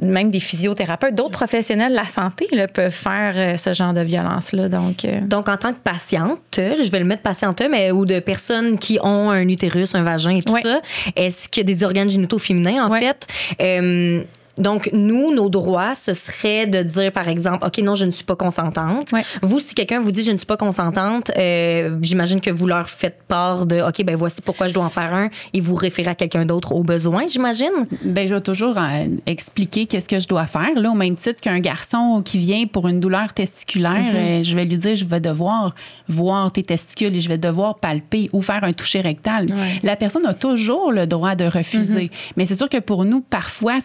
même des physiothérapeutes. D'autres professionnels de la santé là, peuvent faire ce genre de violence-là. Donc, en tant que patiente, je vais le mettre patiente, mais ou de personnes qui ont un utérus, un vagin et tout ça, est-ce qu'il y a des organes génitaux féminins, en fait? Donc, nous, nos droits, ce serait de dire, par exemple, OK, non, je ne suis pas consentante. Ouais. Vous, si quelqu'un vous dit, je ne suis pas consentante, j'imagine que vous leur faites part de, OK, ben voici pourquoi je dois en faire un et vous référez à quelqu'un d'autre au besoin, j'imagine? Ben, je vais toujours expliquer qu'est-ce que je dois faire. Là, au même titre qu'un garçon qui vient pour une douleur testiculaire, je vais lui dire, je vais devoir voir tes testicules et je vais devoir palper ou faire un toucher rectal. Ouais. La personne a toujours le droit de refuser. Mais c'est sûr que pour nous, parfois,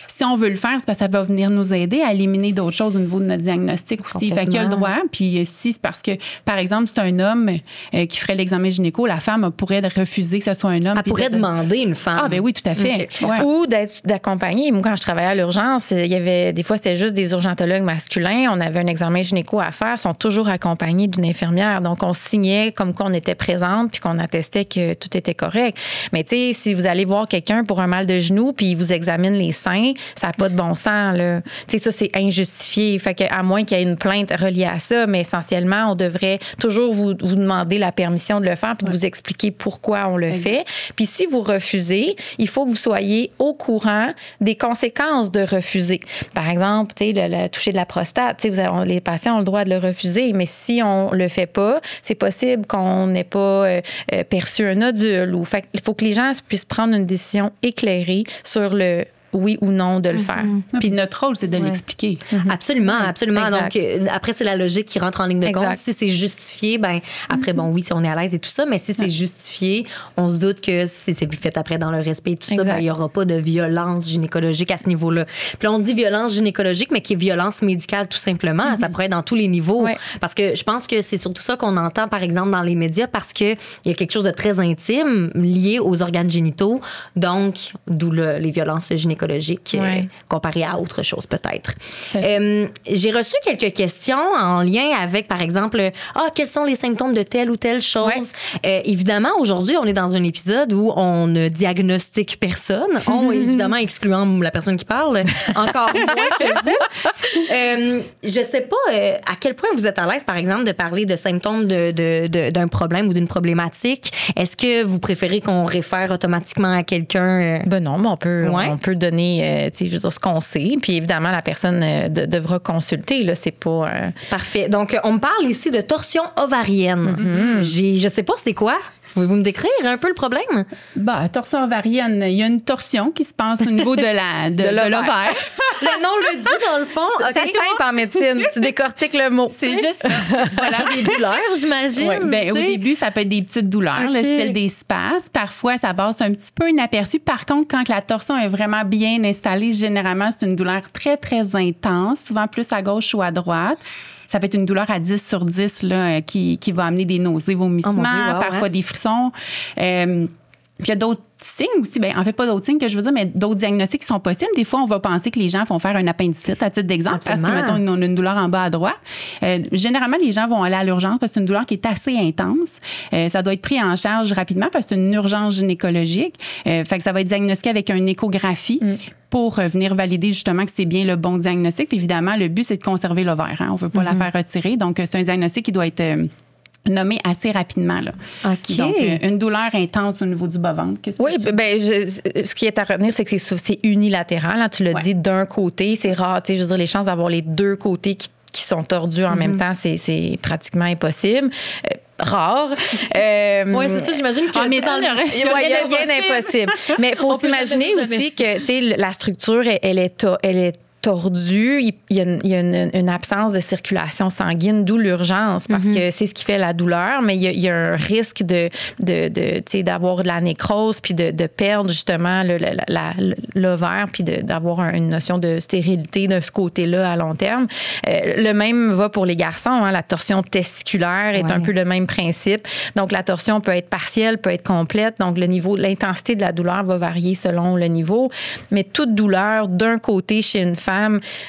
si on veut le faire, c'est parce que ça va venir nous aider à éliminer d'autres choses au niveau de notre diagnostic aussi. Fait qu'il y a le droit. Puis si c'est parce que, par exemple, c'est un homme qui ferait l'examen gynéco, la femme pourrait refuser que ce soit un homme. Elle pourrait demander une femme. Ah, ben oui, tout à fait. Okay. Ouais. Ou d'accompagner. Moi, quand je travaillais à l'urgence, il y avait des fois, c'était juste des urgentologues masculins. On avait un examen gynéco à faire. Ils sont toujours accompagnés d'une infirmière. Donc, on signait comme quoi on était présente puis qu'on attestait que tout était correct. Mais tu sais, si vous allez voir quelqu'un pour un mal de genou puis il vous examine les seins, ça n'a pas de bon sens, là. Tu sais, ça, c'est injustifié. Fait que, à moins qu'il y ait une plainte reliée à ça, mais essentiellement, on devrait toujours vous demander la permission de le faire puis de vous expliquer pourquoi on le fait. Puis si vous refusez, il faut que vous soyez au courant des conséquences de refuser. Par exemple, tu sais, le toucher de la prostate, tu sais, les patients ont le droit de le refuser, mais si on le fait pas, c'est possible qu'on n'ait pas perçu un nodule. Fait il faut que les gens puissent prendre une décision éclairée sur le oui ou non de le faire. Puis notre rôle, c'est de l'expliquer. Absolument, absolument. Exact. Donc, après, c'est la logique qui rentre en ligne de compte. Exact. Si c'est justifié, ben après, bon, oui, si on est à l'aise et tout ça, mais si c'est justifié, on se doute que si c'est fait après dans le respect et tout ça, ben, il n'y aura pas de violence gynécologique à ce niveau-là. Puis là, on dit violence gynécologique, mais qui est violence médicale, tout simplement. Ça pourrait être dans tous les niveaux. Ouais. Parce que je pense que c'est surtout ça qu'on entend, par exemple, dans les médias, parce qu'il y a quelque chose de très intime lié aux organes génitaux. Donc, d'où les violences gynécologiques comparées à autre chose, peut-être. J'ai reçu quelques questions en lien avec, par exemple, quels sont les symptômes de telle ou telle chose? Évidemment, aujourd'hui, on est dans un épisode où on ne diagnostique personne. Évidemment, excluant la personne qui parle, encore moins que vous. Je sais pas à quel point vous êtes à l'aise, par exemple, de parler de symptômes d'un problème ou d'une problématique. Est-ce que vous préférez qu'on réfère automatiquement à quelqu'un? Ben non, mais on peut donner, je veux dire, ce qu'on sait. Puis évidemment, la personne devra consulter. Là, c'est pas. Parfait. Donc, on me parle ici de torsion ovarienne. Je sais pas c'est quoi. Pouvez-vous me décrire un peu le problème? Bah, torsion ovarienne, il y a une torsion qui se passe au niveau de l'ovaire. Le nom le dit, dans le fond. C'est simple en médecine. Tu décortiques le mot. C'est juste ça. Voilà, des douleurs, j'imagine. Ouais, ben, au début, ça peut être des petites douleurs, le style des spasmes. Parfois, ça passe un petit peu inaperçu. Par contre, quand la torsion est vraiment bien installée, généralement, c'est une douleur très, très intense, souvent plus à gauche ou à droite. Ça peut être une douleur à 10 sur 10 là, qui va amener des nausées, vomissements, parfois des frissons. Puis il y a d'autres signes aussi. Bien, en fait, pas d'autres signes que je veux dire, mais d'autres diagnostics qui sont possibles. Des fois, on va penser que les gens vont faire un appendicite, à titre d'exemple, parce que, mettons, on a une douleur en bas à droite. Généralement, les gens vont aller à l'urgence parce que c'est une douleur qui est assez intense. Ça doit être pris en charge rapidement parce que c'est une urgence gynécologique. Fait que ça va être diagnostiqué avec une échographie pour venir valider justement que c'est bien le bon diagnostic. Puis évidemment, le but, c'est de conserver l'ovaire. Hein? On ne veut pas la faire retirer. Donc, c'est un diagnostic qui doit être nommé assez rapidement. Là. OK. Donc, une douleur intense au niveau du bas-ventre. Ce qui est à retenir, c'est que c'est unilatéral. Hein, tu l'as dit d'un côté. C'est rare. Je veux dire, les chances d'avoir les deux côtés qui sont tordus en même temps, c'est pratiquement impossible. Rare. Oui, c'est ça, j'imagine que il y a rien d'impossible. Mais il faut s'imaginer aussi que la structure, elle est tordue, il y a une absence de circulation sanguine, d'où l'urgence, parce que c'est ce qui fait la douleur, mais il y a un risque d'avoir de la nécrose, puis de perdre justement l'ovaire, puis d'avoir une notion de stérilité de ce côté-là à long terme. Le même va pour les garçons. Hein, la torsion testiculaire est un peu le même principe. Donc, la torsion peut être partielle, peut être complète. Donc, l'intensité de la douleur va varier selon le niveau. Mais toute douleur d'un côté chez une femme,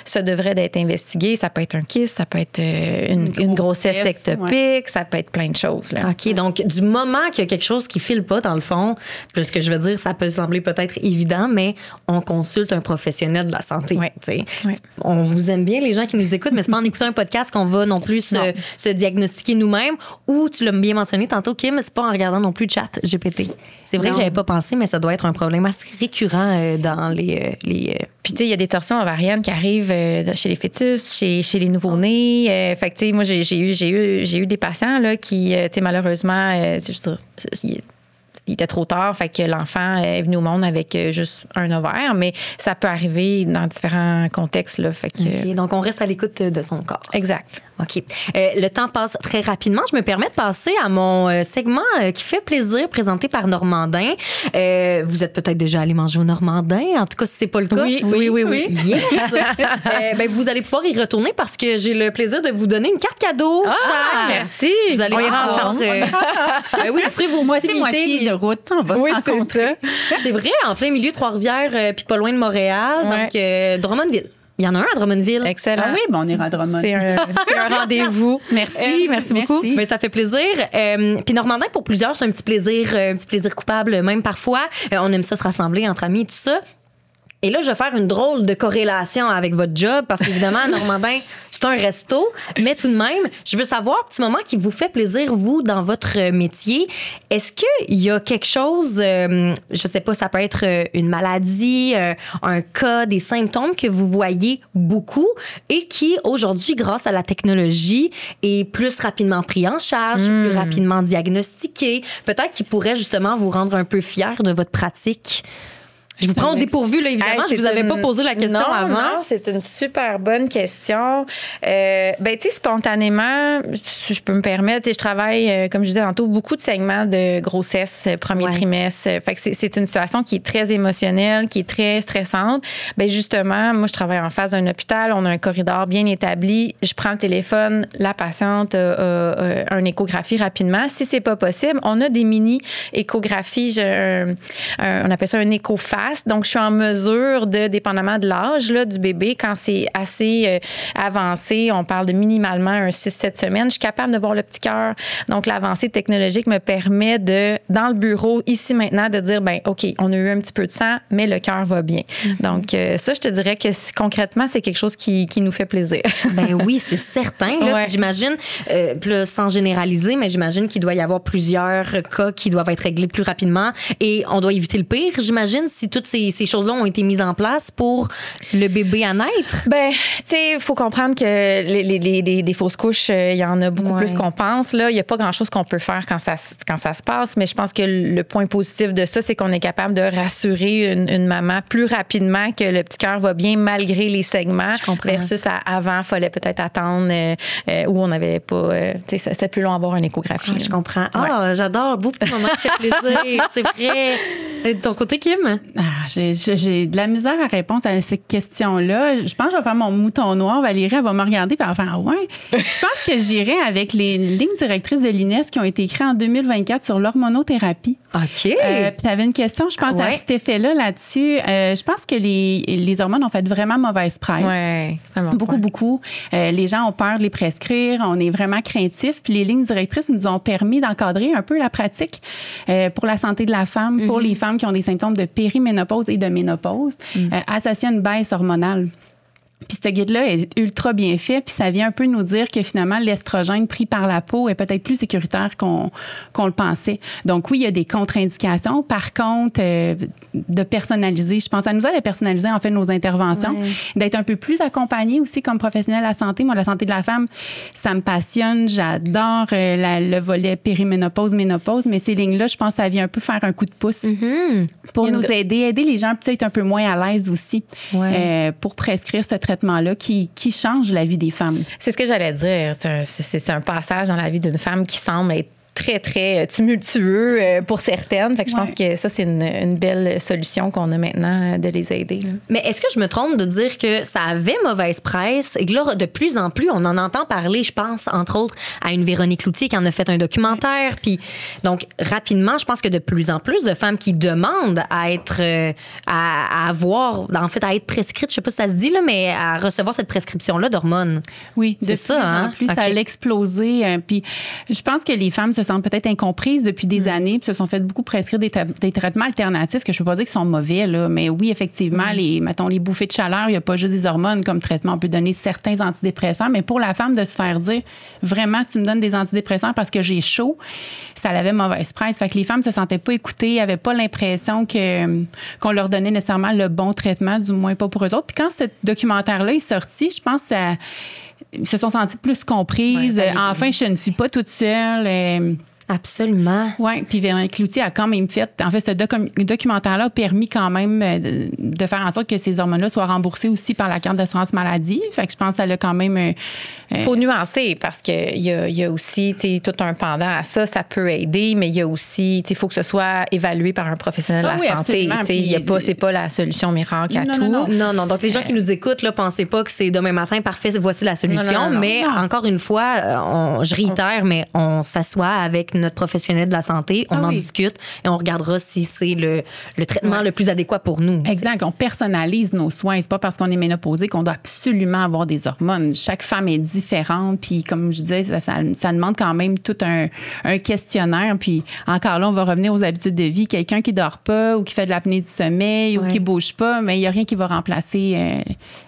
ça devrait d'être investigué. Ça peut être un kyste, ça peut être une grossesse ectopique, ça peut être plein de choses. Là. OK, donc du moment qu'il y a quelque chose qui file pas, dans le fond, puis ce que je veux dire, ça peut sembler peut-être évident, mais on consulte un professionnel de la santé. On vous aime bien, les gens qui nous écoutent, mais c'est pas en écoutant un podcast qu'on va non plus se diagnostiquer nous-mêmes. Ou, tu l'as bien mentionné tantôt, Kim, c'est pas en regardant non plus ChatGPT. C'est vrai que j'avais pas pensé, mais ça doit être un problème assez récurrent dans les Puis, tu sais, il y a des torsions ovariennes qui arrivent chez les fœtus, chez les nouveau-nés. Fait que, tu sais, moi, j'ai eu des patients là, qui, tu sais, malheureusement, il était trop tard, fait que l'enfant est venu au monde avec juste un ovaire, mais ça peut arriver dans différents contextes. Là, fait que... Okay, donc, on reste à l'écoute de son corps. Exact. OK. Le temps passe très rapidement. Je me permets de passer à mon segment qui fait plaisir, présenté par Normandin. Vous êtes peut-être déjà allé manger au Normandin. En tout cas, si c'est pas le cas. Oui. Yes! Vous allez pouvoir y retourner parce que j'ai le plaisir de vous donner une carte cadeau. Merci. Vous allez ensemble. Oui, offrez vos moitié de route. On va se rencontrer. C'est vrai, en plein milieu de Trois-Rivières puis pas loin de Montréal. Donc, Drummondville. Il y en a un à Drummondville. Excellent. Ah oui, on ira à Drummond. C'est un rendez-vous. Merci beaucoup. Mais ça fait plaisir. Puis Normandin, pour plusieurs, c'est un petit plaisir coupable, même parfois. On aime ça se rassembler entre amis, tout ça. Et là, je vais faire une drôle de corrélation avec votre job parce qu'évidemment, Normandin, c'est un resto. Mais tout de même, je veux savoir, petit moment qui vous fait plaisir, vous, dans votre métier. Est-ce qu'il y a quelque chose, je sais pas, ça peut être une maladie, un cas, des symptômes que vous voyez beaucoup et qui, aujourd'hui, grâce à la technologie, est plus rapidement pris en charge, plus rapidement diagnostiqué. Peut-être qu'il pourrait justement vous rendre un peu fier de votre pratique. Je vous prends au dépourvu, là, évidemment. Je vous avais pas posé la question avant. Non, c'est une super bonne question. Tu sais, spontanément, je peux me permettre, et je travaille, comme je disais tantôt, beaucoup de segments de grossesse, premier trimestre. Fait que c'est une situation qui est très émotionnelle, qui est très stressante. Justement, moi, je travaille en face d'un hôpital. On a un corridor bien établi. Je prends le téléphone. La patiente a une échographie rapidement. Si c'est pas possible, on a des mini-échographies. On appelle ça un écho-face. Donc, je suis en mesure de, dépendamment de l'âge là, du bébé, quand c'est assez avancé, on parle de minimalement un 6-7 semaines, je suis capable de voir le petit cœur. Donc, l'avancée technologique me permet de, dans le bureau, ici maintenant, de dire, OK, on a eu un petit peu de sang, mais le cœur va bien. Donc, ça, je te dirais que concrètement, c'est quelque chose qui nous fait plaisir. Oui, c'est certain. Là, j'imagine, sans généraliser, mais j'imagine qu'il doit y avoir plusieurs cas qui doivent être réglés plus rapidement et on doit éviter le pire, j'imagine, si toutes ces choses-là ont été mises en place pour le bébé à naître? Tu sais, il faut comprendre que les fausses couches, il y en a beaucoup plus qu'on pense. Là, il n'y a pas grand-chose qu'on peut faire quand ça se passe, mais je pense que le point positif de ça, c'est qu'on est capable de rassurer une maman plus rapidement que le petit cœur va bien malgré les segments. Versus avant, il fallait peut-être attendre où on n'avait pas... tu sais, c'était plus long à avoir une échographie. Je comprends. J'adore. Beau petit moment qui fait plaisir. C'est vrai. De ton côté, Kim? J'ai de la misère à répondre à cette question-là. Je pense que je vais faire mon mouton noir. Valérie, elle va me regarder et elle va faire Je pense que j'irai avec les lignes directrices de l'INES qui ont été écrites en 2024 sur l'hormonothérapie. OK. Puis tu avais une question, je pense, à cet effet-là là-dessus. Je pense que les hormones ont fait vraiment mauvaise presse. Oui, beaucoup. Les gens ont peur de les prescrire. On est vraiment craintifs. Puis les lignes directrices nous ont permis d'encadrer un peu la pratique pour la santé de la femme, pour les femmes qui ont des symptômes de périménopause et de ménopause, associés à une baisse hormonale. Puis ce guide-là est ultra bien fait, puis ça vient un peu nous dire que finalement, l'estrogène pris par la peau est peut-être plus sécuritaire qu'on le pensait. Donc oui, il y a des contre-indications. Par contre, de personnaliser, je pense, ça nous aide à personnaliser en fait nos interventions, d'être un peu plus accompagnés aussi comme professionnels de la santé. Moi, la santé de la femme, ça me passionne. J'adore le volet périménopause, ménopause, mais ces lignes-là, je pense que ça vient un peu faire un coup de pouce pour nous aider les gens peut-être un peu moins à l'aise aussi pour prescrire ce traitement-là qui change la vie des femmes. C'est ce que j'allais dire. C'est un passage dans la vie d'une femme qui semble être très, très tumultueux pour certaines. Fait que je pense que ça, c'est une belle solution qu'on a maintenant de les aider. Là. Mais est-ce que je me trompe de dire que ça avait mauvaise presse et que là, de plus en plus, on en entend parler, je pense, entre autres, à une Véronique Loutier qui en a fait un documentaire. Puis, donc, rapidement, je pense que de plus en plus de femmes qui demandent à être, à avoir, en fait, à être prescrites, je sais pas si ça se dit, là, mais à recevoir cette prescription-là d'hormones. Oui, c'est ça, en plus, ça a explosé. Puis, je pense que les femmes se sentent peut-être incomprises depuis des années, puis se sont fait beaucoup prescrire des traitements alternatifs que je peux pas dire qu'ils sont mauvais, là, mais oui, effectivement, les bouffées de chaleur, il n'y a pas juste des hormones comme traitement. On peut donner certains antidépresseurs, mais pour la femme de se faire dire, vraiment, tu me donnes des antidépresseurs parce que j'ai chaud, ça avait mauvaise presse. Fait que les femmes se sentaient pas écoutées, n'avaient pas l'impression qu'on leur donnait nécessairement le bon traitement, du moins pas pour eux autres. Puis quand ce documentaire-là est sorti, je pense que ils se sont sentis plus comprises. Ouais, enfin, je ne suis pas toute seule. Absolument. Oui, puis Véronique Cloutier a quand même fait... En fait, ce documentaire-là a permis quand même de faire en sorte que ces hormones-là soient remboursées aussi par la carte d'assurance maladie. Fait que je pense que ça a quand même... faut nuancer parce qu'il y a aussi tout un pendant à ça. Ça peut aider, mais il y a aussi... Il faut que ce soit évalué par un professionnel de la santé. C'est pas la solution miracle à tout. Non. Donc, les gens qui nous écoutent, là, pensez pas que c'est demain matin, parfait, voici la solution. Non. Mais encore une fois, je réitère, mais on s'assoit avec notre professionnel de la santé, on en discute et on regardera si c'est le traitement le plus adéquat pour nous. Exact. On personnalise nos soins. C'est pas parce qu'on est ménopausé qu'on doit absolument avoir des hormones. Chaque femme est différente. Puis, comme je disais, ça demande quand même tout un questionnaire. Puis, encore là, on va revenir aux habitudes de vie. Quelqu'un qui dort pas ou qui fait de l'apnée du sommeil ou qui bouge pas, mais il y a rien qui va remplacer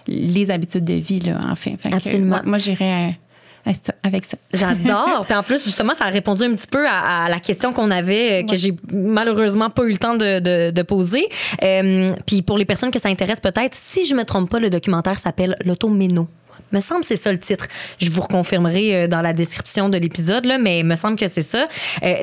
les habitudes de vie, là, en fait. Absolument. Moi, j'irais avec ça. J'adore. Puis en plus, justement, ça a répondu un petit peu à la question qu'on avait, que j'ai malheureusement pas eu le temps de poser. Puis pour les personnes que ça intéresse peut-être, si je me trompe pas, le documentaire s'appelle l'automéno. Me semble que c'est ça le titre. Je vous reconfirmerai dans la description de l'épisode, là, mais me semble que c'est ça.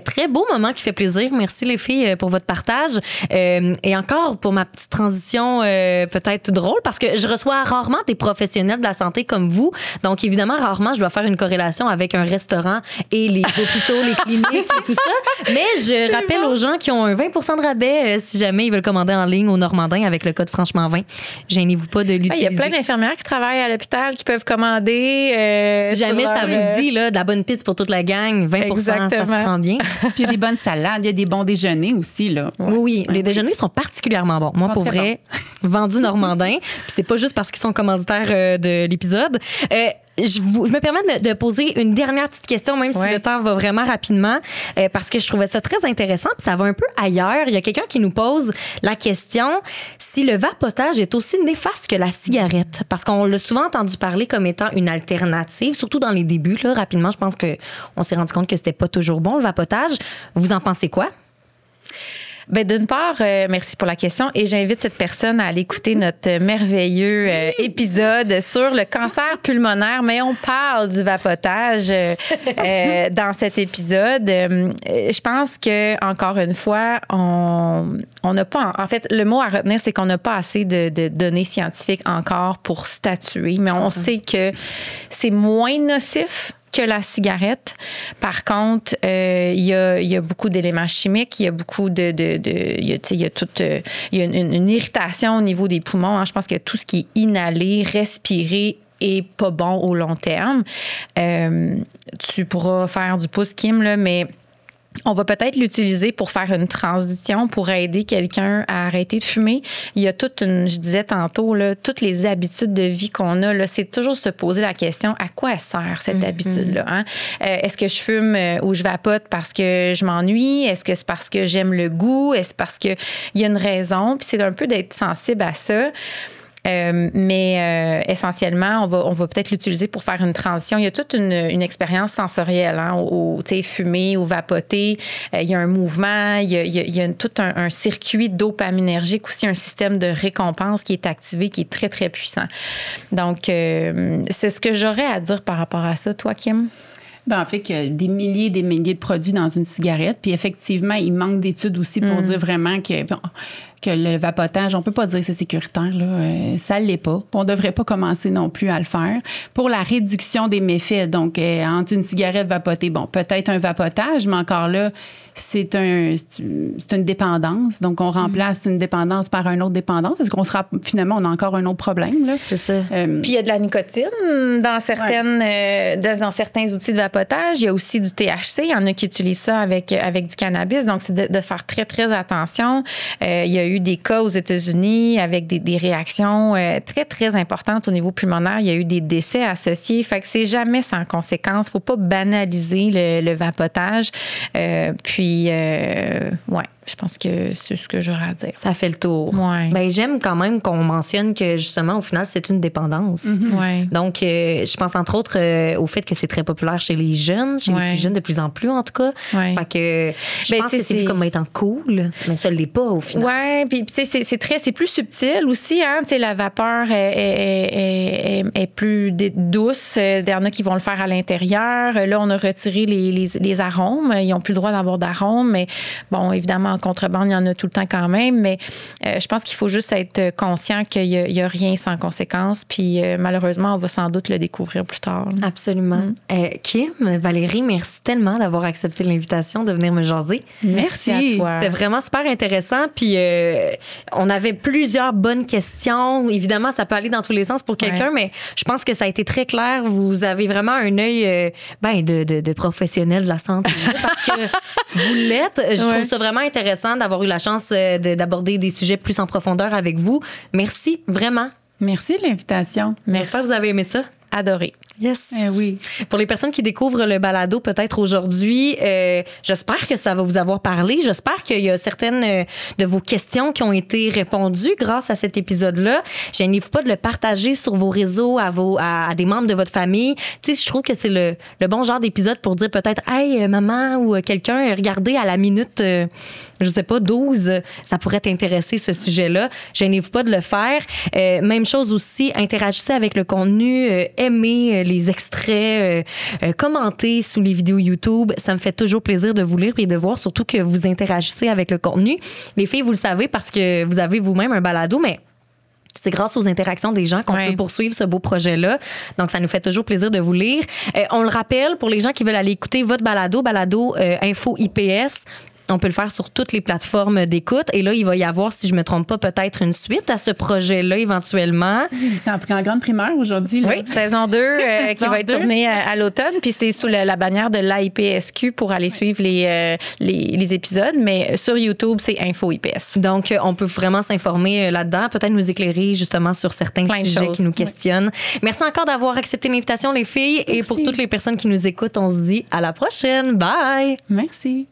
Très beau moment qui fait plaisir. Merci les filles pour votre partage. Et encore pour ma petite transition peut-être drôle, parce que je reçois rarement des professionnels de la santé comme vous. Donc évidemment, rarement, je dois faire une corrélation avec un restaurant et les hôpitaux, les cliniques et tout ça. Mais je rappelle aux gens qui ont un 20% de rabais si jamais ils veulent commander en ligne au Normandin avec le code Franchement 20. Gênez-vous pas de l'utiliser. Il y a plein d'infirmières qui travaillent à l'hôpital qui peuvent commander. Si jamais ça vous dit là, de la bonne pizza pour toute la gang, 20%, exactement. Ça se prend bien. Puis il y a des bonnes salades, il y a des bons déjeuners aussi. Là. Oui, les déjeuners sont particulièrement bons. Moi, pour vrai, vendu Normandin. Puis c'est pas juste parce qu'ils sont commanditaires de l'épisode. Je me permets de poser une dernière petite question, même si le temps va vraiment rapidement, parce que je trouvais ça très intéressant, puis ça va un peu ailleurs. Il y a quelqu'un qui nous pose la question si le vapotage est aussi néfaste que la cigarette, parce qu'on l'a souvent entendu parler comme étant une alternative, surtout dans les débuts. Là, rapidement, je pense qu'on s'est rendu compte que c'était pas toujours bon, le vapotage. Vous en pensez quoi? Bien, d'une part, merci pour la question et j'invite cette personne à aller écouter notre merveilleux épisode sur le cancer pulmonaire, mais on parle du vapotage dans cet épisode. Je pense que encore une fois, on n'a pas... En fait, le mot à retenir, c'est qu'on n'a pas assez de données scientifiques encore pour statuer, mais on sait que c'est moins nocif que la cigarette. Par contre, il y a beaucoup d'éléments chimiques, il y a beaucoup il y a une irritation au niveau des poumons. Hein. Je pense que tout ce qui est inhalé, respiré est pas bon au long terme. Tu pourras faire du pouce, Kim, là, mais on va peut-être l'utiliser pour faire une transition, pour aider quelqu'un à arrêter de fumer. Il y a je disais tantôt, là, toutes les habitudes de vie qu'on a, là, c'est toujours se poser la question, à quoi elle sert cette habitude-là? Hein? Est-ce que je fume ou je vapote parce que je m'ennuie? Est-ce que c'est parce que j'aime le goût? Est-ce parce qu'il y a une raison? Puis c'est un peu d'être sensible à ça. Mais essentiellement, on va peut-être l'utiliser pour faire une transition. Il y a toute une expérience sensorielle, hein, fumer ou vapoter. Il y a un mouvement, il y a tout un circuit dopaminergique, aussi un système de récompense qui est activé, qui est très, très puissant. Donc, c'est ce que j'aurais à dire par rapport à ça. Toi, Kim? Ben, en fait, qu'il y a des milliers de produits dans une cigarette. Puis effectivement, il manque d'études aussi pour dire vraiment que le vapotage, on peut pas dire que c'est sécuritaire, là. Ça l'est pas. On devrait pas commencer non plus à le faire. Pour la réduction des méfaits, donc entre une cigarette vapotée, bon, peut-être un vapotage, mais encore là, c'est une dépendance. Donc, on remplace une dépendance par une autre dépendance. Est-ce qu'on finalement, on a encore un autre problème, là? C'est ça. Puis, il y a de la nicotine dans dans certains outils de vapotage. Il y a aussi du THC. Il y en a qui utilisent ça avec du cannabis. Donc, c'est de faire très, très attention. Il y a eu des cas aux États-Unis avec des réactions très, très importantes au niveau pulmonaire. Il y a eu des décès associés. Fait que c'est jamais sans conséquence. Faut pas banaliser le vapotage. Je pense que c'est ce que j'aurais à dire. Ça fait le tour. Ouais. Ben, j'aime quand même qu'on mentionne que, justement, au final, c'est une dépendance. Ouais. Donc, je pense entre autres au fait que c'est très populaire chez les jeunes, chez les plus jeunes de plus en plus, en tout cas. Ouais. Fait que je pense que c'est vu comme étant cool, mais ça ne l'est pas au final. Oui, puis tu sais, c'est plus subtil aussi, hein. Tu sais, la vapeur est plus douce. Il y en a qui vont le faire à l'intérieur. Là, on a retiré les arômes. Ils n'ont plus le droit d'avoir d'arômes, mais bon, évidemment, en contrebande, il y en a tout le temps quand même, mais je pense qu'il faut juste être conscient qu'il y a rien sans conséquence, puis malheureusement, on va sans doute le découvrir plus tard. Absolument. Kim, Valérie, merci tellement d'avoir accepté l'invitation de venir me jaser. Merci à toi. C'était vraiment super intéressant, puis on avait plusieurs bonnes questions. Évidemment, ça peut aller dans tous les sens pour quelqu'un, mais je pense que ça a été très clair. Vous avez vraiment un œil de professionnel de la santé, parce que vous l'êtes. Je trouve ça vraiment intéressant d'avoir eu la chance d'aborder des sujets plus en profondeur avec vous. Merci, vraiment. Merci de l'invitation. J'espère que vous avez aimé ça. Adoré. Yes. Oui. Pour les personnes qui découvrent le balado peut-être aujourd'hui, j'espère que ça va vous avoir parlé. J'espère qu'il y a certaines de vos questions qui ont été répondues grâce à cet épisode-là. Gênez-vous pas de le partager sur vos réseaux à des membres de votre famille. Tu sais, je trouve que c'est le bon genre d'épisode pour dire peut-être « Hey, maman » ou quelqu'un, regardez à la minute, je sais pas, 12, ça pourrait t'intéresser ce sujet-là. Gênez-vous pas de le faire. Même chose aussi, interagissez avec le contenu, aimez les extraits, commentez sous les vidéos YouTube. Ça me fait toujours plaisir de vous lire et de voir, surtout que vous interagissez avec le contenu. Les filles, vous le savez parce que vous avez vous-même un balado, mais c'est grâce aux interactions des gens qu'on peut poursuivre ce beau projet-là. Donc, ça nous fait toujours plaisir de vous lire. On le rappelle, pour les gens qui veulent aller écouter votre balado Info IPS, on peut le faire sur toutes les plateformes d'écoute. Et là, il va y avoir, si je ne me trompe pas, peut-être une suite à ce projet-là éventuellement. C'est en grande primeur aujourd'hui. Là. Oui, saison 2 qui va être tournée à l'automne. Puis c'est sous la bannière de l'AIPSQ pour aller suivre les épisodes. Mais sur YouTube, c'est Info IPS. Donc, on peut vraiment s'informer là-dedans. Peut-être nous éclairer justement sur certains sujets qui nous questionnent. Merci encore d'avoir accepté l'invitation, les filles. Merci. Et pour toutes les personnes qui nous écoutent, on se dit à la prochaine. Bye! Merci.